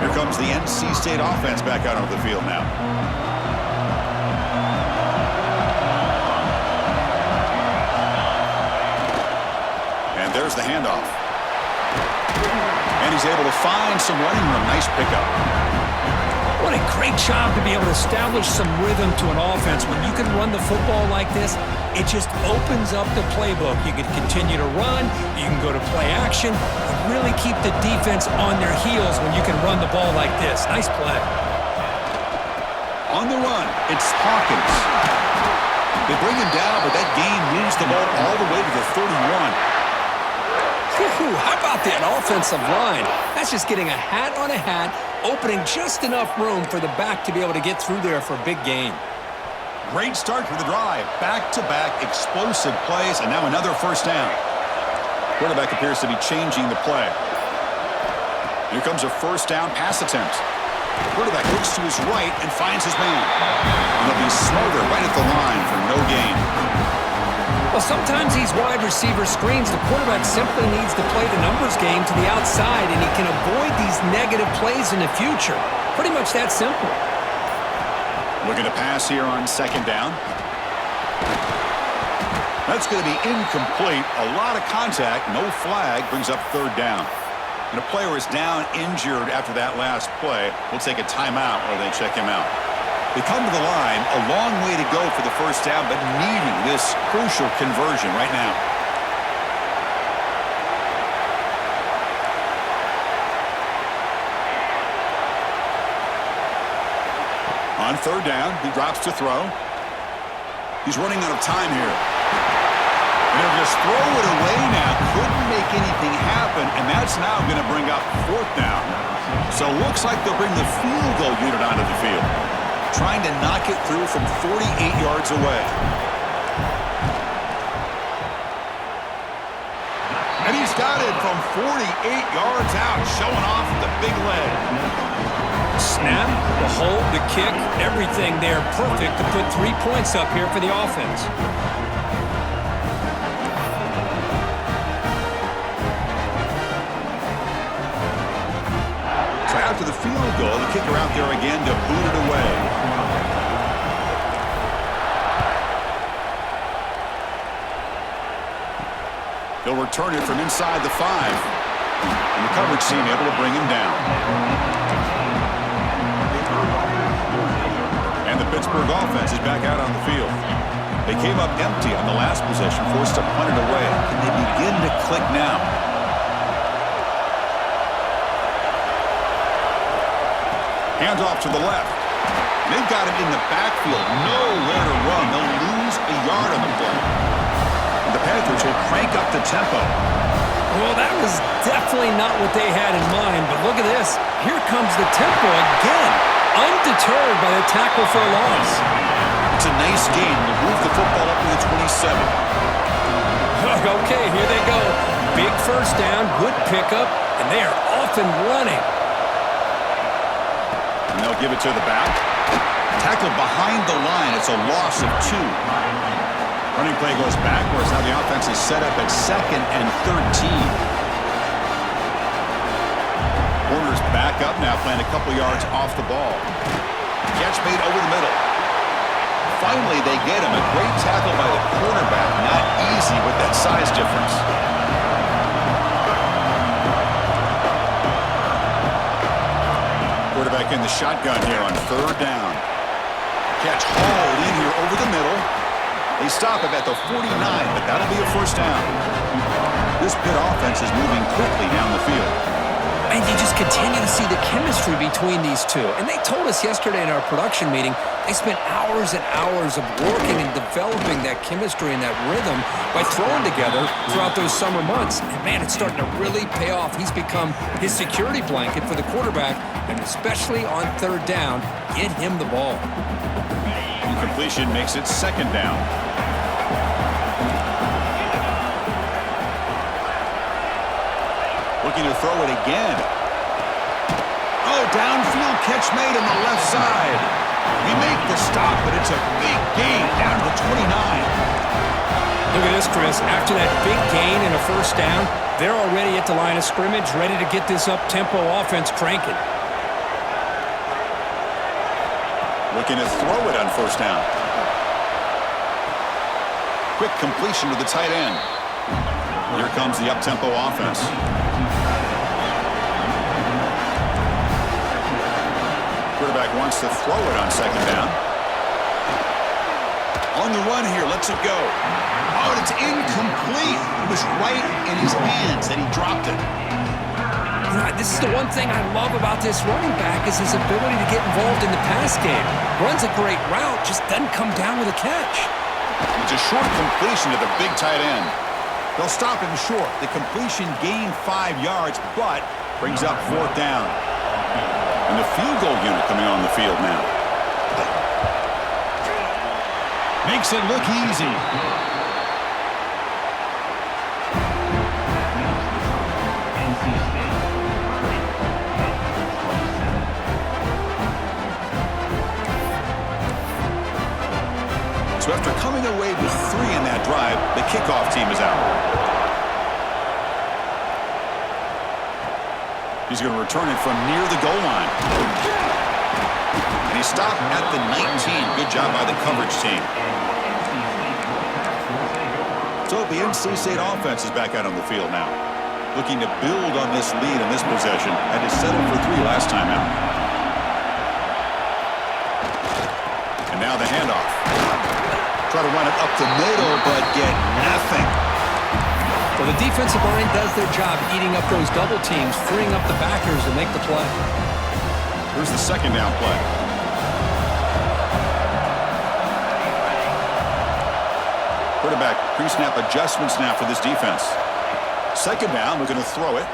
S1: Here comes the NC State offense back out onto the field now. And there's the handoff. And he's able to find some running room. Nice pickup.
S2: What a great job to be able to establish some rhythm to an offense. When you can run the football like this, it just opens up the playbook. You can continue to run. You can go to play action. Really keep the defense on their heels when you can run the ball like this. Nice play.
S1: On the run, it's Hawkins. They bring him down, but that gain moves the ball all the way to the 31.
S2: How about that offensive line? That's just getting a hat on a hat, opening just enough room for the back to be able to get through there for a big gain.
S1: Great start for the drive. Back-to-back explosive plays, and now another first down. Quarterback appears to be changing the play. Here comes a first down pass attempt. The quarterback looks to his right and finds his man. And he'll be smarter right at the line for no gain.
S2: Well, sometimes these wide receiver screens, the quarterback simply needs to play the numbers game to the outside, and he can avoid these negative plays in the future. Pretty much that simple.
S1: Looking to pass here on second down. That's going to be incomplete. A lot of contact, no flag, brings up third down. And a player is down injured after that last play. We'll take a timeout while they check him out. They come to the line, a long way to go for the first down, but needing this crucial conversion right now. On third down, he drops to throw. He's running out of time here. And he'll just throw it away now. Couldn't make anything happen, and that's now going to bring up fourth down. So it looks like they'll bring the field goal unit onto the field, trying to knock it through from 48 yards away. And he's got it from 48 yards out, showing off the big leg.
S2: Snap, the hold, the kick, everything there perfect to put 3 points up here for the offense.
S1: So after the field goal, the kicker out there again to boot it away. They'll return it from inside the 5. And the coverage team able to bring him down. And the Pittsburgh offense is back out on the field. They came up empty on the last possession, forced to punt it away. And they begin to click now. Hands off to the left. They've got him in the backfield. Nowhere to run. They'll lose a yard on the play. And the Panthers will crank up the tempo.
S2: Well, that was definitely not what they had in mind, but look at this. Here comes the tempo again. Undeterred by the tackle for a loss.
S1: It's a nice game. They'll move the football up to the 27.
S2: Okay, here they go. Big first down, good pickup, and they are off and running.
S1: And they'll give it to the back. Tackled behind the line. It's a loss of 2. Running play goes backwards. Now the offense is set up at 2nd and 13. Corners back up now, playing a couple yards off the ball. Catch made over the middle. Finally, they get him. A great tackle by the quarterback. Not easy with that size difference. Quarterback in the shotgun here on third down. Catch hauled in here over the middle. They stop him at the 49, but that'll be a first down. This Pitt offense is moving quickly down the field.
S2: And you just continue to see the chemistry between these two. And they told us yesterday in our production meeting, they spent hours and hours of working and developing that chemistry and that rhythm by throwing together throughout those summer months. And man, it's starting to really pay off. He's become his security blanket for the quarterback, and especially on third down, get him the ball.
S1: Completion makes it second down. Looking to throw it again. Oh, downfield catch made on the left side. We make the stop, but it's a big gain down to the 29.
S2: Look at this, Chris. After that big gain and a first down, they're already at the line of scrimmage, ready to get this up-tempo offense cranking.
S1: Looking to throw it on first down. Quick completion to the tight end. Here comes the up-tempo offense. Quarterback wants to throw it on second down. On the run here, lets it go. Oh, and it's incomplete. It was right in his hands, and he dropped it.
S2: This is the one thing I love about this running back is his ability to get involved in the pass game. Runs a great route, just doesn't come down with a catch.
S1: It's a short completion to the big tight end. They'll stop him short. The completion gained 5 yards, but brings up fourth down. And the field goal unit coming on the field now. Makes it look easy. So after coming away with 3 in that drive, the kickoff team is out. He's going to return it from near the goal line. And He stopped at the 19. Good job by the coverage team. So the NC State offense is back out on the field now, looking to build on this lead in this possession, and is settled for 3 last time out. And now the handoff. Try to run it up the middle, but get nothing.
S2: Well, the defensive line does their job eating up those double teams, freeing up the backers to make the play.
S1: Here's the second down play. Quarterback pre-snap adjustments now for this defense. Second down, we're going to throw it.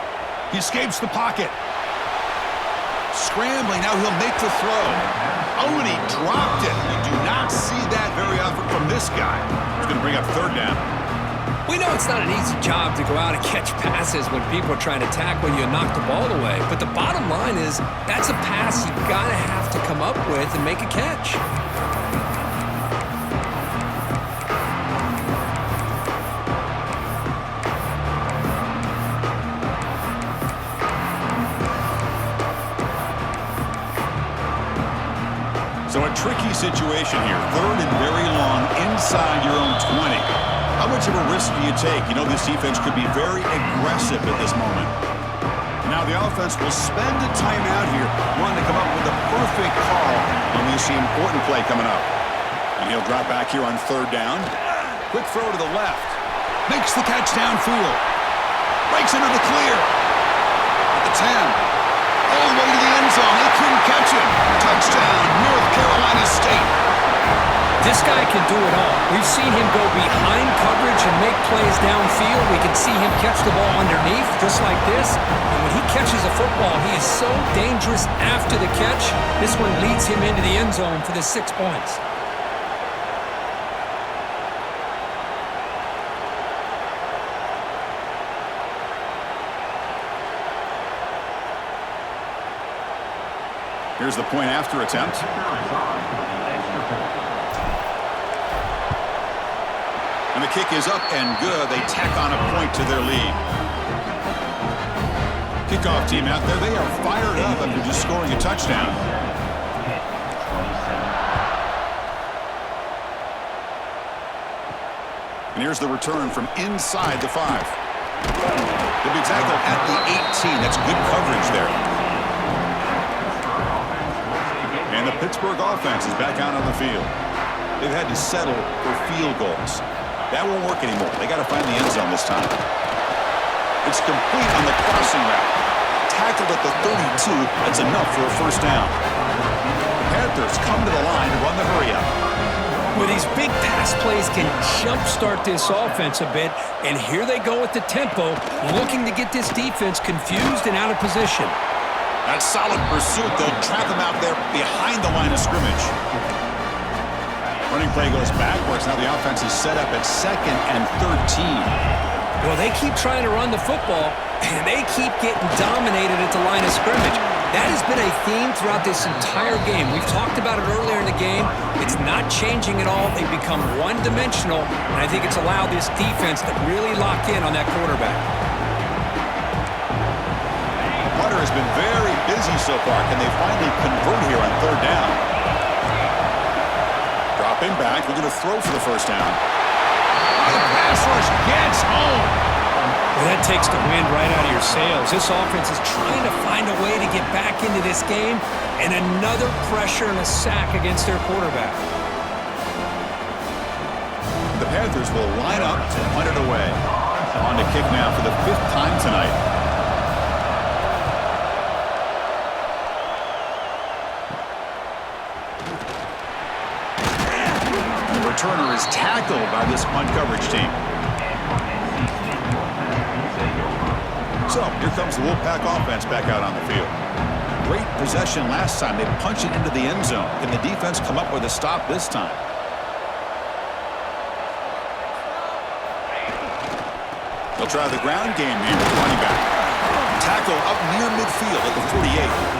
S1: He escapes the pocket. Scrambling, now he'll make the throw. Oh, and he dropped it. You do not see that very often from this guy. He's going to bring up third down.
S2: We know it's not an easy job to go out and catch passes when people are trying to tackle you and knock the ball away. But the bottom line is that's a pass you got to have to come up with and make a catch.
S1: So a tricky situation here. Third and very long inside your own 20. How much of a risk do you take? You know this defense could be very aggressive at this moment. Now the offense will spend a timeout here, wanting to come up with the perfect call on this important play coming up. And he'll drop back here on third down. Quick throw to the left. Makes the catch downfield. Breaks into the clear. At the 10. All the way to the end zone. They couldn't catch him. Touchdown, North Carolina State.
S2: This guy can do it all. We've seen him go behind coverage and make plays downfield. We can see him catch the ball underneath, just like this. And when he catches a football, he is so dangerous after the catch. This one leads him into the end zone for the 6 points.
S1: Here's the point after attempt. And the kick is up and good. They tack on a point to their lead. Kickoff team out there. They are fired up after just scoring a touchdown. And here's the return from inside the 5. The big tackle at the 18. That's good coverage there. And the Pittsburgh offense is back out on the field. They've had to settle for field goals. That won't work anymore. They got to find the end zone this time. It's complete on the crossing route. Tackled at the 32. That's enough for a first down. The Panthers come to the line to run the hurry-up.
S2: Well, these big pass plays can jumpstart this offense a bit, and here they go with the tempo, looking to get this defense confused and out of position.
S1: That solid pursuit. They'll trap him out there behind the line of scrimmage. Running play goes backwards. Now the offense is set up at 2nd and 13.
S2: Well, they keep trying to run the football, and they keep getting dominated at the line of scrimmage. That has been a theme throughout this entire game. We've talked about it earlier in the game. It's not changing at all. They've become one-dimensional, and I think it's allowed this defense to really lock in on that quarterback.
S1: Hunter has been very busy so far. Can they finally convert here on third down? Dropping back. We're going to throw for the first down. The pass rush gets home.
S2: Well, that takes the wind right out of your sails. This offense is trying to find a way to get back into this game, and another pressure and a sack against their quarterback.
S1: The Panthers will line up to punt it away. On to kick now for the 5th time tonight. The returner is tackled by this punt coverage team. So, here comes the Wolfpack offense back out on the field. Great possession last time. They punch it into the end zone. Can the defense come up with a stop this time? They'll try the ground game here with the running back. Tackle up near midfield at the 48.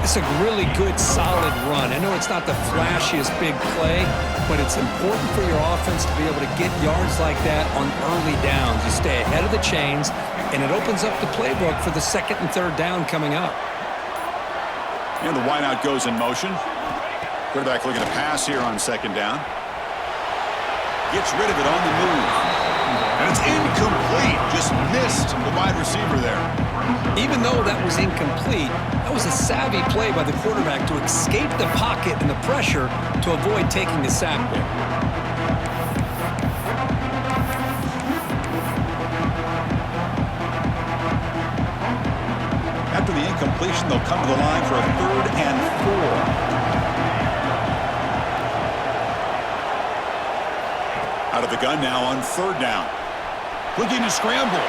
S2: It's a really good, solid run. I know it's not the flashiest big play, but it's important for your offense to be able to get yards like that on early downs. You stay ahead of the chains, and it opens up the playbook for the 2nd and 3rd down coming up.
S1: And the wideout goes in motion. Quarterback looking to pass here on second down. Gets rid of it on the move. And it's incomplete. Just missed the wide receiver there.
S2: Even though that was incomplete, that was a savvy play by the quarterback to escape the pocket and the pressure to avoid taking the sack there.
S1: After the incompletion, they'll come to the line for a 3rd and 4. Out of the gun now on 3rd down. Looking to scramble.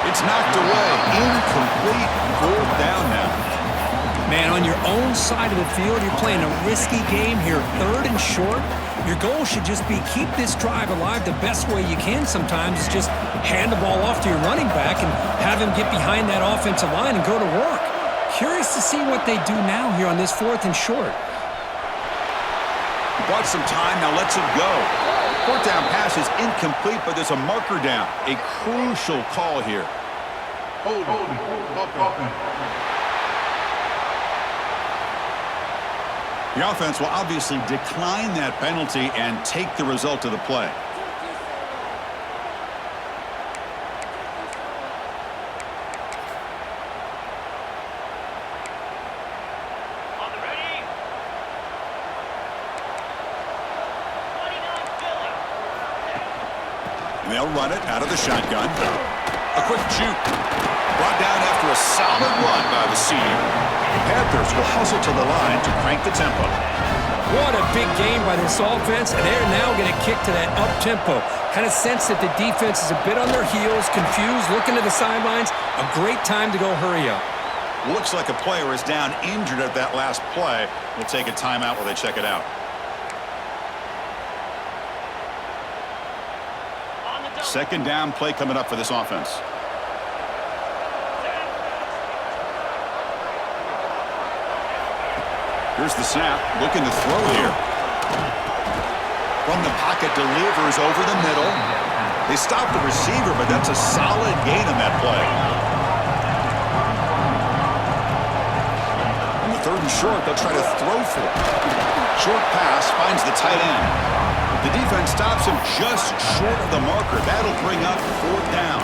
S1: It's knocked away. Incomplete. 4th down now.
S2: Man, on your own side of the field, you're playing a risky game here. 3rd and short. Your goal should just be keep this drive alive the best way you can sometimes. Is just hand the ball off to your running back and have him get behind that offensive line and go to work. Curious to see what they do now here on this 4th and short.
S1: Bought some time, now lets it go. 4th down pass is incomplete, but there's a marker down. A crucial call here. The offense will obviously decline that penalty and take the result of the play. And they'll run it out of the shotgun. A quick juke. Brought down after a solid run by the senior. The Panthers will hustle to the line to crank the tempo.
S2: What a big game by this offense, and they're now going to kick to that up-tempo. Kind of sense that the defense is a bit on their heels, confused, looking to the sidelines. A great time to go hurry up.
S1: Looks like a player is down injured at that last play. We'll take a timeout while they check it out. Second down play coming up for this offense. Here's the snap, looking to throw here. From the pocket, delivers over the middle. They stop the receiver, but that's a solid gain on that play. On the 3rd and short, they'll try to throw for it. Short pass finds the tight end. The defense stops him just short of the marker. That'll bring up 4th down.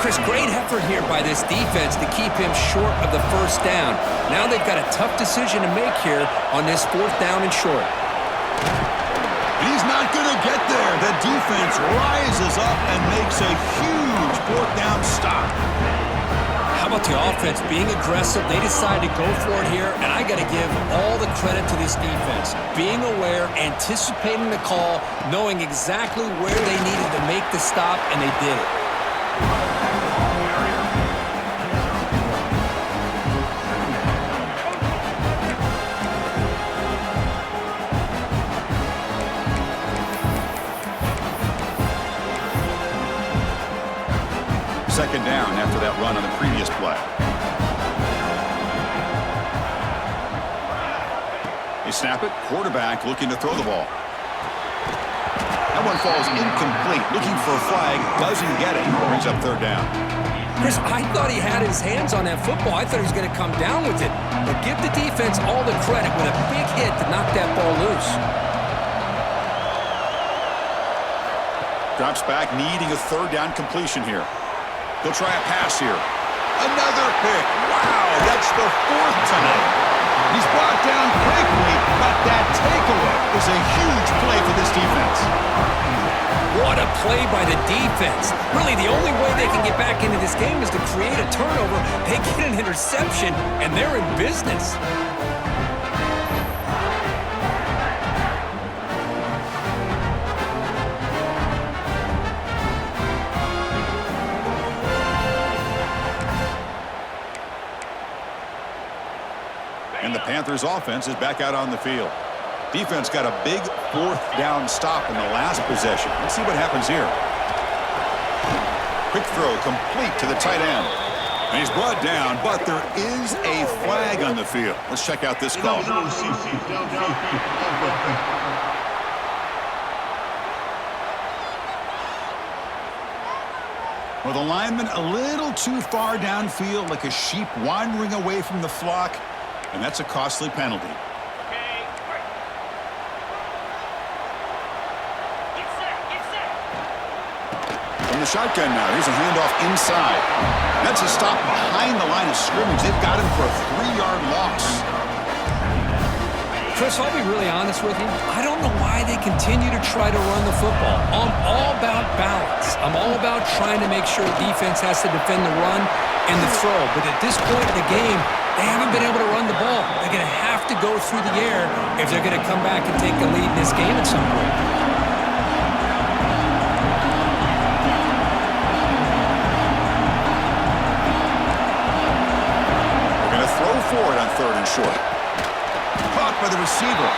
S2: Chris, great effort here by this defense to keep him short of the 1st down. Now they've got a tough decision to make here on this 4th down and short.
S1: He's not going to get there. The defense rises up and makes a huge 4th down stop.
S2: How about the offense being aggressive? They decided to go for it here, and I got to give all the credit to this defense. Being aware, anticipating the call, knowing exactly where they needed to make the stop, and they did it.
S1: Second down after that run on the previous play. They snap it. Quarterback looking to throw the ball. That one falls incomplete. Looking for a flag. Doesn't get it. Brings up 3rd down.
S2: Chris, I thought he had his hands on that football. I thought he was going to come down with it. But give the defense all the credit with a big hit to knock that ball loose.
S1: Drops back, needing a 3rd down completion here. He'll try a pass here. Another pick. Wow, that's the 4th tonight. He's brought down quickly, but that takeaway is a huge play for this defense.
S2: What a play by the defense. Really, the only way they can get back into this game is to create a turnover. They get an interception, and they're in business.
S1: And the Panthers offense is back out on the field. Defense got a big 4th down stop in the last possession. Let's see what happens here. Quick throw complete to the tight end. And he's brought down, but there is a flag on the field. Let's check out this call. Well, the lineman a little too far downfield, like a sheep wandering away from the flock. And that's a costly penalty. From the shotgun now, here's a handoff inside. That's a stop behind the line of scrimmage. They've got him for a 3-yard loss.
S2: Chris, I'll be really honest with you. I don't know why they continue to try to run the football. I'm all about balance. I'm all about trying to make sure defense has to defend the run and the throw. But at this point in the game, they haven't been able to run the ball. They're going to have to go through the air if they're going to come back and take the lead in this game at some point.
S1: For it on 3rd and short. Caught by the receiver.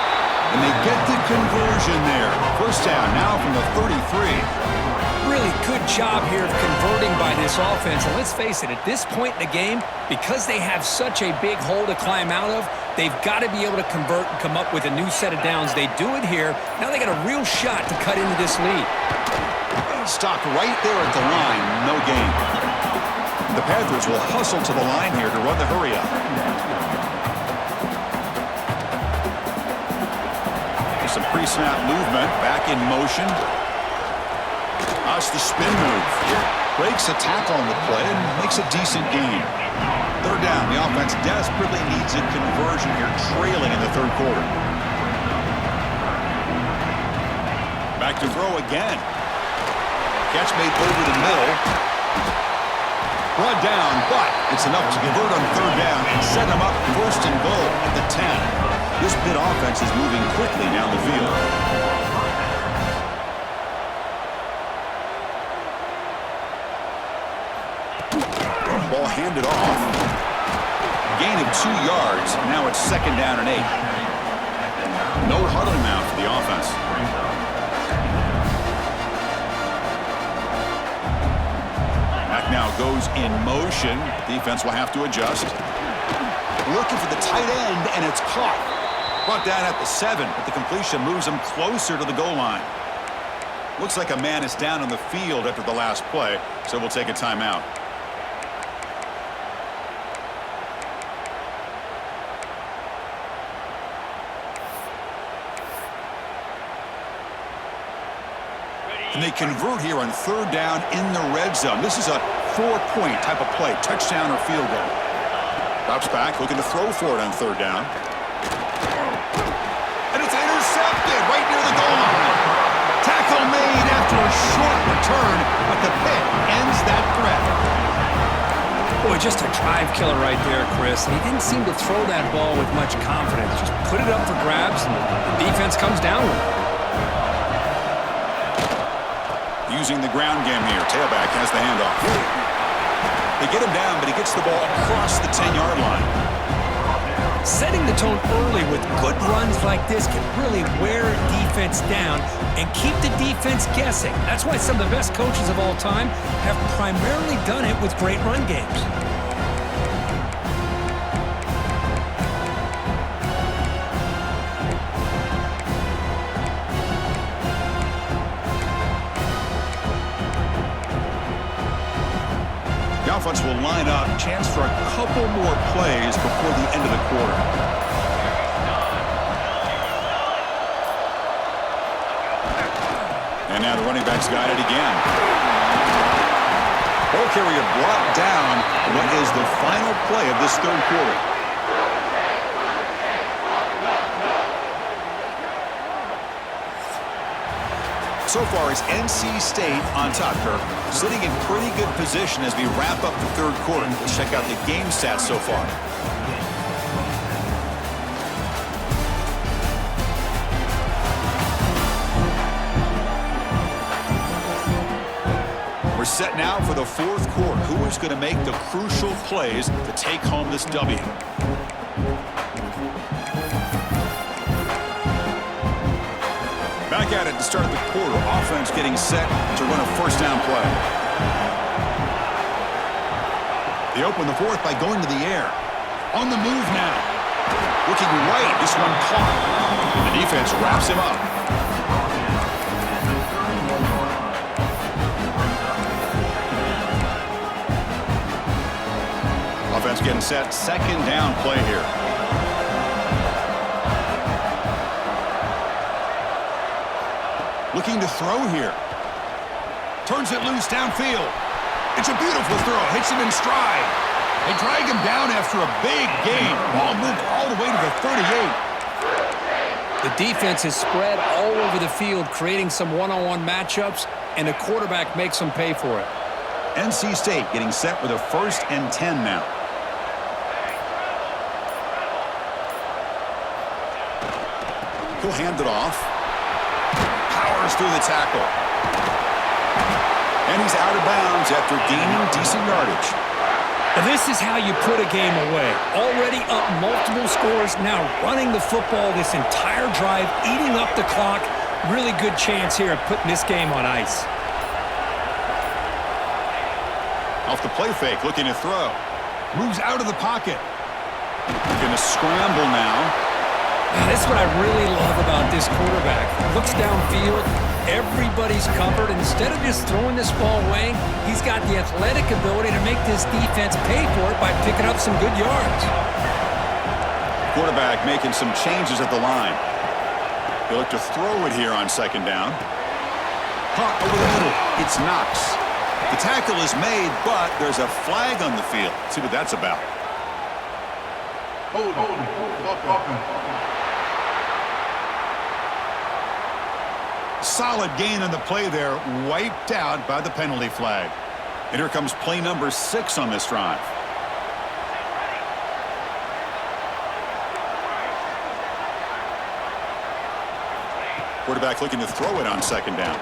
S1: And they get the conversion there. First down now from the 33.
S2: Really good job here of converting by this offense. And let's face it, at this point in the game, because they have such a big hole to climb out of, they've got to be able to convert and come up with a new set of downs. They do it here. Now they got a real shot to cut into this lead.
S1: Stopped right there at the line. No gain. The Panthers will hustle to the line here to run the hurry-up. There's some pre-snap movement. Back in motion. That's the spin move. Breaks a tackle on the play and makes a decent gain. 3rd down. The offense desperately needs a conversion here, trailing in the 3rd quarter. Back to throw again. Catch made over the middle. Brought down, but it's enough to convert on 3rd down and set them up 1st and goal at the 10. This Pitt offense is moving quickly down the field. Ball handed off. Gain of 2 yards. Now it's 2nd down and 8. No huddle now for the offense. Now goes in motion. Defense will have to adjust. Looking for the tight end, and it's caught. Brought down at the 7, but the completion moves him closer to the goal line. Looks like a man is down on the field after the last play, so we'll take a timeout. And they convert here on 3rd down in the red zone. This is a 4-point type of play, touchdown or field goal. Drops back, looking to throw for it on 3rd down. And it's intercepted right near the goal line. Tackle made after a short return, but the Pitt ends that threat.
S2: Boy, just a drive killer right there, Chris. And he didn't seem to throw that ball with much confidence. Just put it up for grabs, and the defense comes down with it.
S1: Using the ground game here. Tailback has the handoff. They get him down, but he gets the ball across the 10-yard line.
S2: Setting the tone early with good runs like this can really wear a defense down and keep the defense guessing. That's why some of the best coaches of all time have primarily done it with great run games.
S1: The offense will line up. Chance for a couple more plays before the end of the quarter. And now the running backs got it again. Ball carrier brought down what is the final play of this 3rd quarter. So far, it's NC State on top, Kirk, sitting in pretty good position as we wrap up the 3rd quarter. Let's check out the game stats so far. We're set now for the 4th quarter. Who is going to make the crucial plays to take home this W? Back at it to start the quarter. Offense getting set to run a 1st down play. They open the 4th by going to the air. On the move now. Looking right. This one caught. And the defense wraps him up. Offense getting set. 2nd down play here. Looking to throw here. Turns it loose downfield. It's a beautiful throw. Hits him in stride. They drag him down after a big gain. Ball moved all the way to the 38.
S2: The defense is spread all over the field, creating some one-on-one matchups, and the quarterback makes them pay for it.
S1: NC State getting set with a 1st and 10 now. He'll hand it off. Powers through the tackle. And he's out of bounds after gaining decent yardage.
S2: This is how you put a game away. Already up multiple scores, now running the football this entire drive, eating up the clock. Really good chance here of putting this game on ice.
S1: Off the play fake, looking to throw. Moves out of the pocket. Going to scramble now.
S2: That's what I really love about this quarterback. Looks downfield, everybody's covered. Instead of just throwing this ball away, he's got the athletic ability to make this defense pay for it by picking up some good yards.
S1: Quarterback making some changes at the line. He'll look to throw it here on 2nd down. Caught over the middle. It's Knox. The tackle is made, but there's a flag on the field. Let's see what that's about. Hold. Solid gain on the play there, wiped out by the penalty flag. And here comes play number 6 on this drive. Quarterback looking to throw it on 2nd down.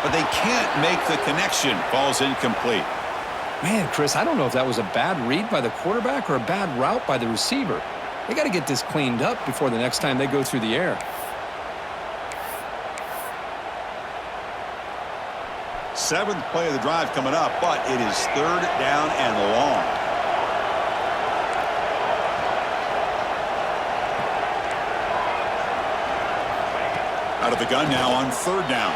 S1: But they can't make the connection. Ball's incomplete.
S2: Man, Chris, I don't know if that was a bad read by the quarterback or a bad route by the receiver. They got to get this cleaned up before the next time they go through the air.
S1: 7th play of the drive coming up, but it is 3rd down and long. Out of the gun now on 3rd down.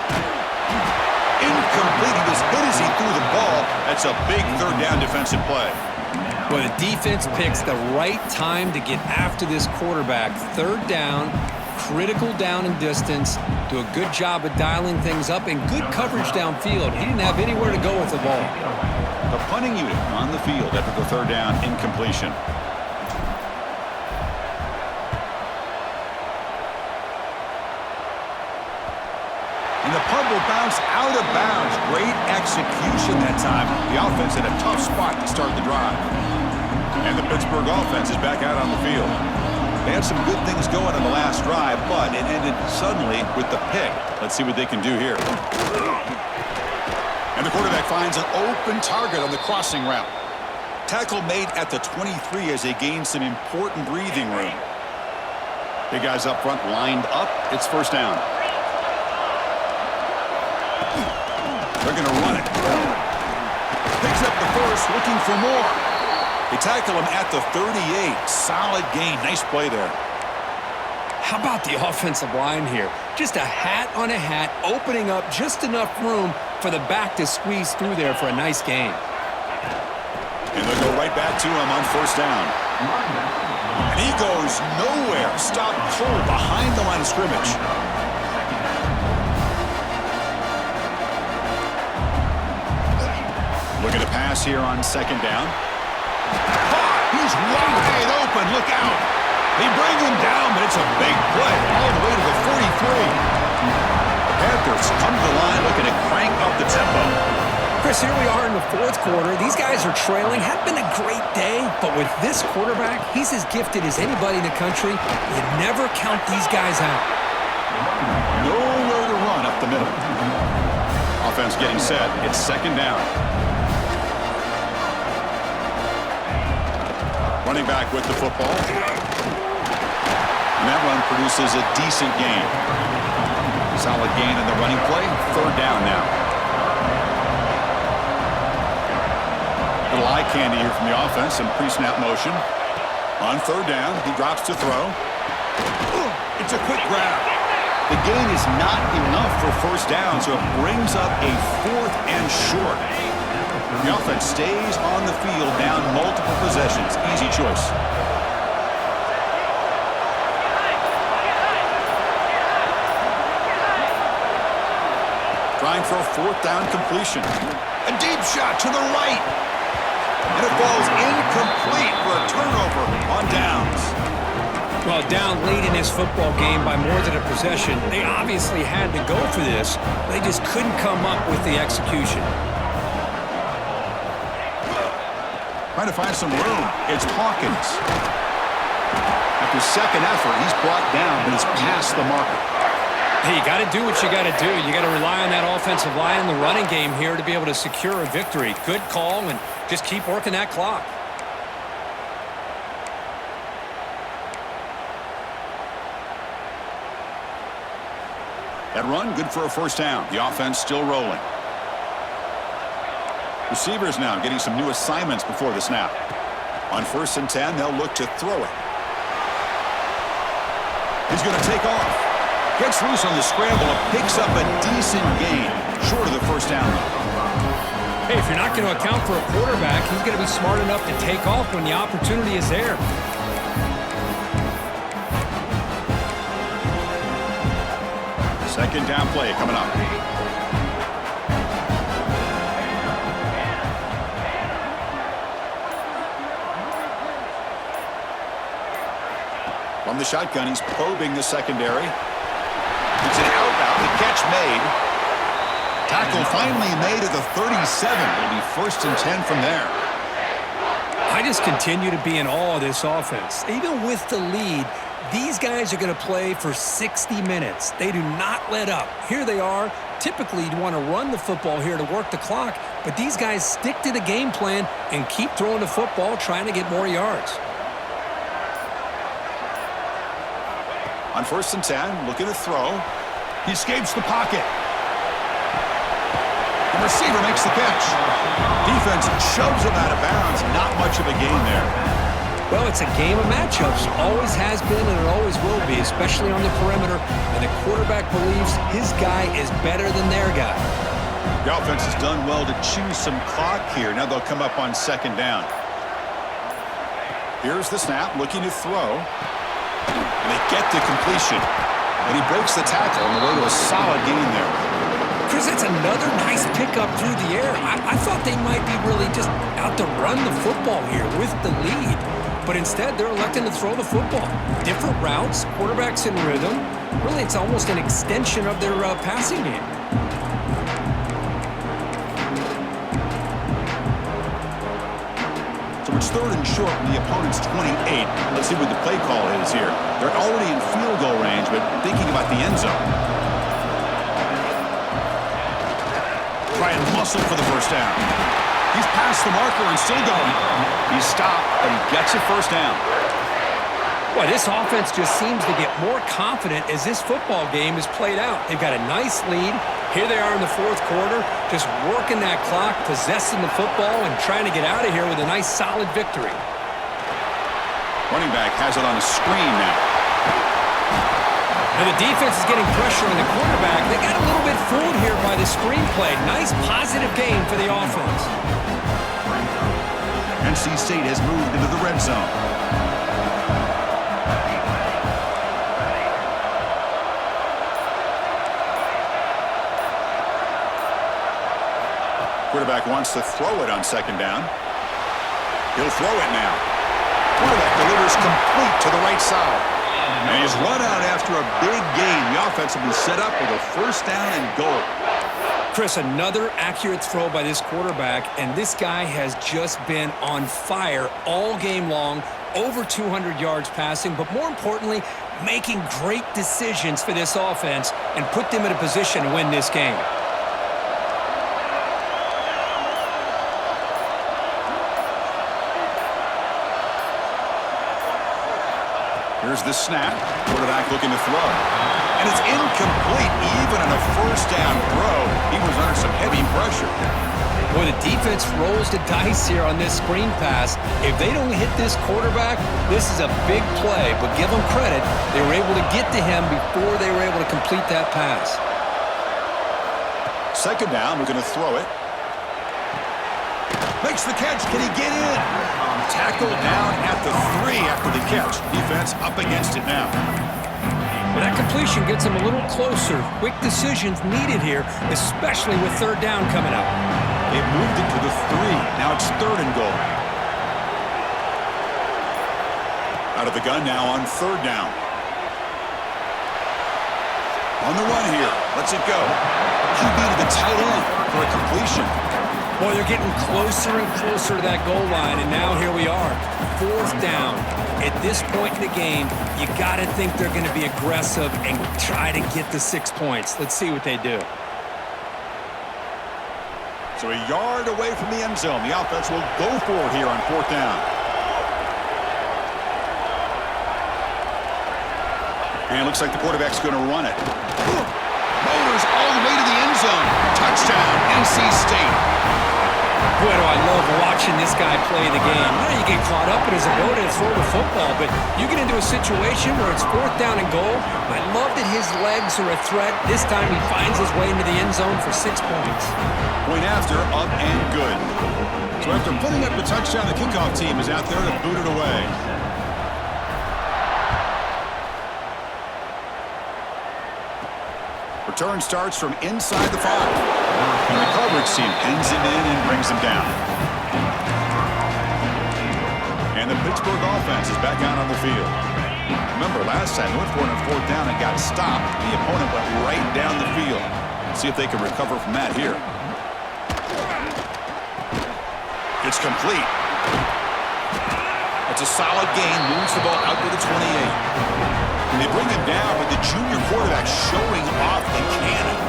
S1: Incomplete. He was hit as he threw the ball. That's a big 3rd down defensive play.
S2: Well, the defense picks the right time to get after this quarterback. 3rd down, critical down and distance. Do a good job of dialing things up and good coverage downfield. He didn't have anywhere to go with the ball.
S1: The punting unit on the field after the 3rd down incompletion. And the punt will bounce out of bounds. Great execution that time. The offense in a tough spot to start the drive. And the Pittsburgh offense is back out on the field. They had some good things going on the last drive, but it ended suddenly with the pick. Let's see what they can do here. And the quarterback finds an open target on the crossing route. Tackle made at the 23 as they gain some important breathing room. Big guys up front lined up. It's 1st down. They're going to run it. Picks up the 1st, looking for more. They tackle him at the 38. Solid gain. Nice play there.
S2: How about the offensive line here? Just a hat on a hat, opening up just enough room for the back to squeeze through there for a nice gain.
S1: And they'll go right back to him on 1st down. And he goes nowhere. Stopped cold behind the line of scrimmage. Looking to pass here on 2nd down. He's wide open. Look out. They bring him down, but it's a big play all the way to the 43. The Panthers come to the line looking to crank up the tempo.
S2: Chris, here we are in the 4th quarter. These guys are trailing. Had been a great day, but with this quarterback, he's as gifted as anybody in the country. You never count these guys out.
S1: Nowhere to run up the middle. Offense getting set. It's 2nd down. Running back with the football. And that run produces a decent gain. Solid gain in the running play. 3rd down now. A little eye candy here from the offense. Some pre-snap motion. On 3rd down, he drops to throw. It's a quick grab. The gain is not enough for 1st down, so it brings up a 4th and short. The offense stays on the field down multiple possessions. Easy choice. line for a 4th down completion. A deep shot to the right. And it falls incomplete for a turnover on downs.
S2: Well, down late in this football game by more than a possession, they obviously had to go for this. They just couldn't come up with the execution.
S1: Trying to find some room. It's Hawkins. After second effort, he's brought down, but he's past the marker.
S2: Hey, you got to do what you got to do. You got to rely on that offensive line in the running game here to be able to secure a victory. Good call, and just keep working that clock.
S1: That run, good for a 1st down. The offense still rolling. Receivers now getting some new assignments before the snap. On 1st and 10, they'll look to throw it. He's going to take off. Gets loose on the scramble and picks up a decent gain, short of the 1st down.
S2: Hey, if you're not going to account for a quarterback, he's going to be smart enough to take off when the opportunity is there.
S1: Second down play coming up. From the shotgun, he's probing the secondary. It's an out. The catch made. Tackle finally made at the 37. It'll be 1st and 10 from there.
S2: I just continue to be in awe of this offense. Even with the lead, these guys are going to play for 60 minutes. They do not let up. Here they are. Typically, you'd want to run the football here to work the clock, but these guys stick to the game plan and keep throwing the football, trying to get more yards.
S1: On 1st and 10, looking to throw. He escapes the pocket. The receiver makes the catch. Defense shoves him out of bounds. Not much of a gain there.
S2: Well, it's a game of matchups. Always has been and it always will be, especially on the perimeter. And the quarterback believes his guy is better than their guy.
S1: The offense has done well to chew some clock here. Now they'll come up on 2nd down. Here's the snap, looking to throw. And they get the completion. And he breaks the tackle on the way to a solid gain there.
S2: Chris, that's another nice pickup through the air. I thought they might be really just out to run the football here with the lead. But instead, they're electing to throw the football. Different routes, quarterbacks in rhythm. Really, it's almost an extension of their passing game.
S1: So it's 3rd and short from the opponent's 28. Let's see what the play call is here. They're already in field goal range, but thinking about the end zone. Try and muscle for the 1st down. He's past the marker and still going. He's stopped, but he gets a 1st down.
S2: Boy, this offense just seems to get more confident as this football game is played out. They've got a nice lead. Here they are in the 4th quarter, just working that clock, possessing the football, and trying to get out of here with a nice, solid victory.
S1: Running back has it on a screen now.
S2: And the defense is getting pressure on the quarterback. They got a little bit fooled here by the screen play. Nice positive gain for the offense.
S1: NC State has moved into the red zone. Quarterback wants to throw it on 2nd down. He'll throw it now. Quarterback delivers complete to the right side. And he's run out after a big gain. The offense will be set up with a 1st down and goal.
S2: Chris, another accurate throw by this quarterback, and this guy has just been on fire all game long, over 200 yards passing, but more importantly, making great decisions for this offense and put them in a position to win this game.
S1: Here's the snap. Quarterback looking to throw. And it's incomplete. Even on a 1st down throw, he was under some heavy pressure.
S2: Boy, the defense rolls the dice here on this screen pass. If they don't hit this quarterback, this is a big play. But give them credit. They were able to get to him before they were able to complete that pass.
S1: 2nd down. We're going to throw it. Makes the catch. Can he get in? Tackled down at the 3 after the catch. Defense up against it now.
S2: Well, that completion gets him a little closer. Quick decisions needed here, especially with third down coming up.
S1: They moved it to the 3. Now it's 3rd and goal. Out of the gun now on 3rd down. On the run here. Lets it go. QB to the tight end for a completion.
S2: Boy, they're getting closer and closer to that goal line, and now here we are. 4th down. At this point in the game, you got to think they're going to be aggressive and try to get the 6 points. Let's see what they do.
S1: So a yard away from the end zone. The offense will go for it here on 4th down. And it looks like the quarterback's going to run it. Motors all the way to the end zone. Touchdown, NC State.
S2: Boy, do I love watching this guy play the game. You know, you get caught up in his ability to throw the football, but you get into a situation where it's 4th down and goal. I love that his legs are a threat. This time he finds his way into the end zone for 6 points.
S1: Point after, up and good. So after putting up the touchdown, the kickoff team is out there to boot it away. Return starts from inside the 5. And the coverage team pins him in and brings him down. And the Pittsburgh offense is back out on the field. Remember, last time they went for it on 4th down and got stopped. The opponent went right down the field. Let's see if they can recover from that here. It's complete. It's a solid gain. Moves the ball out to the 28. And they bring him down with the junior quarterback showing off the cannon.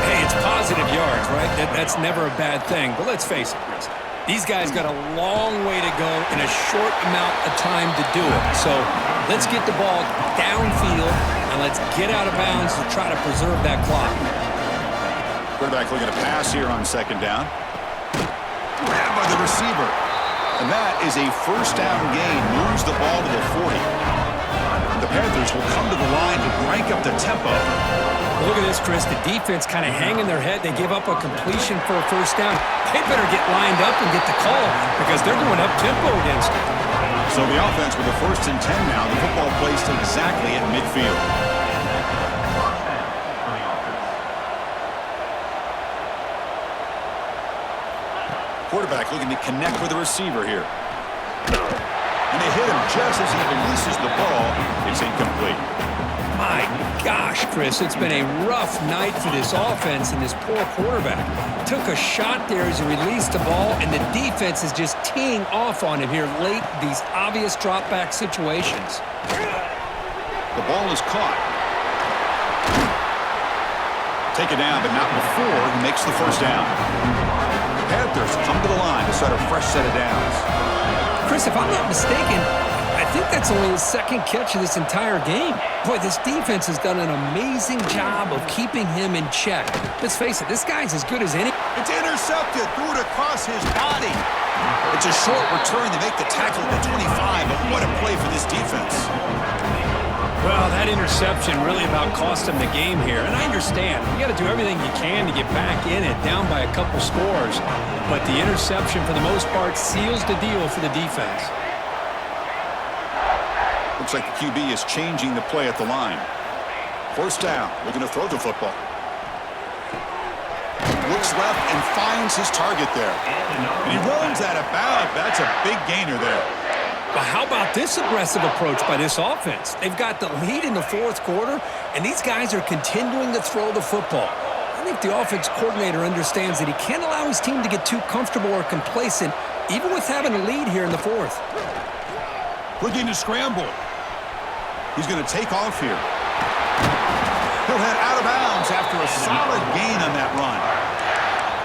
S2: Hey, it's positive yards, right? That's never a bad thing. But let's face it, Chris. These guys got a long way to go in a short amount of time to do it. So let's get the ball downfield, and let's get out of bounds to try to preserve that clock.
S1: Quarterback looking to pass here on 2nd down. Grabbed by the receiver. And that is a 1st down gain. Moves the ball to the 40. The Panthers will come to the line to crank up the tempo.
S2: Look at this, Chris. The defense kind of hanging their head. They give up a completion for a 1st down. They better get lined up and get the call because they're going up tempo against it.
S1: So the offense with a 1st and 10 now. The football placed exactly at midfield. Quarterback looking to connect with the receiver here. And they hit him just as he releases the ball. It's incomplete.
S2: My gosh, Chris, it's been a rough night for this offense and this poor quarterback. Took a shot there as he released the ball, and the defense is just teeing off on him here late, these obvious drop-back situations.
S1: The ball is caught. Taken down, but not before he makes the 1st down. The Panthers come to the line to start a fresh set of downs.
S2: Chris, if I'm not mistaken, I think that's only his 2nd catch of this entire game. Boy, this defense has done an amazing job of keeping him in check. Let's face it, this guy's as good as any.
S1: It's intercepted, threw it across his body. It's a short return to make the tackle at the 25, but what a play for this defense.
S2: Well, that interception really about cost him the game here. And I understand. You got to do everything you can to get back in it, down by a couple scores. But the interception, for the most part, seals the deal for the defense.
S1: Looks like the QB is changing the play at the line. 1st down, looking to throw the football. Looks left and finds his target there. And he runs out of bounds. That's a big gainer there.
S2: But how about this aggressive approach by this offense? They've got the lead in the 4th quarter, and these guys are continuing to throw the football. I think the offense coordinator understands that he can't allow his team to get too comfortable or complacent, even with having a lead here in the 4th.
S1: Looking to scramble. He's going to take off here. He'll head out of bounds after a solid gain on that run.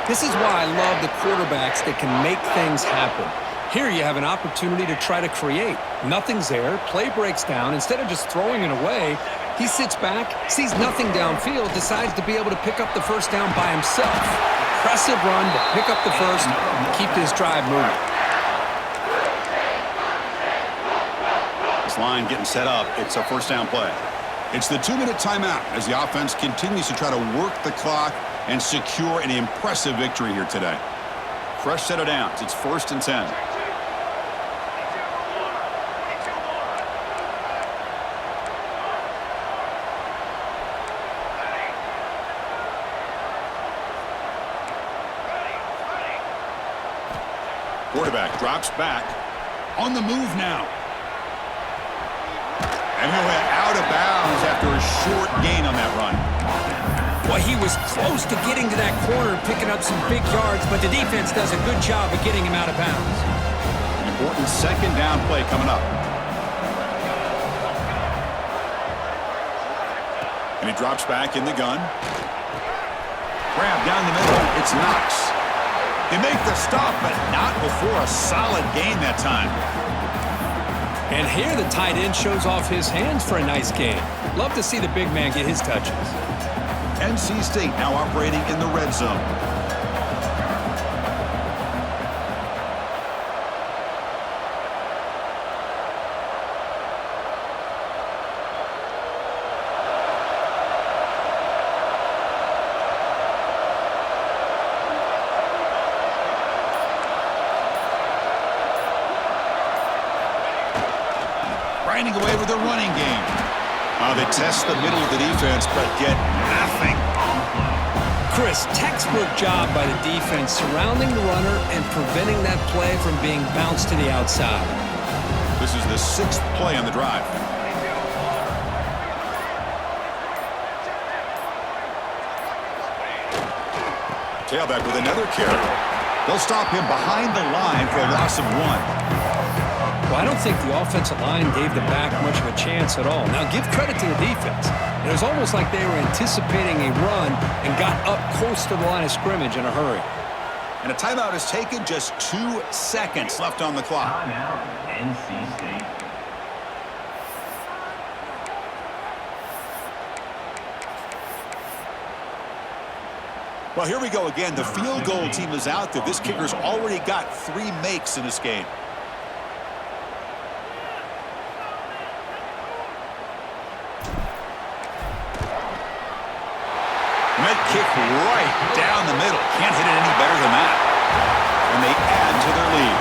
S2: This is why I love the quarterbacks that can make things happen. Here you have an opportunity to try to create. Nothing's there. Play breaks down. Instead of just throwing it away, he sits back, sees nothing downfield, decides to be able to pick up the 1st down by himself. Impressive run to pick up the 1st and keep this drive moving.
S1: This line getting set up. It's a 1st down play. It's the 2-minute timeout as the offense continues to try to work the clock and secure an impressive victory here today. Fresh set of downs. It's 1st and 10. Quarterback drops back. On the move now. And he went out of bounds after a short gain on that run.
S2: Well, he was close to getting to that corner and picking up some big yards, but the defense does a good job of getting him out of bounds.
S1: An important second down play coming up. And he drops back in the gun. Grab down the middle. It's Knox. They make the stop, but not before a solid gain that time.
S2: And here the tight end shows off his hands for a nice gain. Love to see the big man get his touches.
S1: NC State now operating in the red zone. Grinding away with the running game. They test the middle of the defense, but get nothing.
S2: Chris, textbook job by the defense surrounding the runner and preventing that play from being bounced to the outside.
S1: This is the 6th play on the drive. Tailback with another carry. They'll stop him behind the line for a loss of 1.
S2: Well, I don't think the offensive line gave the back much of a chance at all. Now, give credit to the defense. It was almost like they were anticipating a run and got up close to the line of scrimmage in a hurry.
S1: And a timeout is taken, just 2 seconds left on the clock.
S4: Timeout, NC State.
S1: Well, here we go again. The field goal team is out there. This kicker's already got 3 makes in this game. Kick right down the middle. Can't hit it any better than that. And they add to their lead.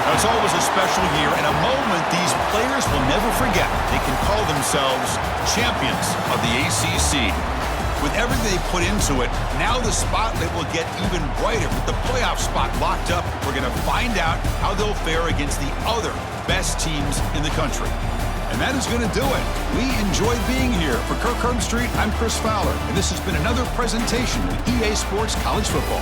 S1: Now, it's always a special year and a moment these players will never forget. They can call themselves champions of the ACC. With everything they put into it, now the spotlight will get even brighter. With the playoff spot locked up, we're going to find out how they'll fare against the other best teams in the country. And that is going to do it. We enjoyed being here. For Kirk Street, I'm Chris Fowler, and this has been another presentation of EA Sports College Football.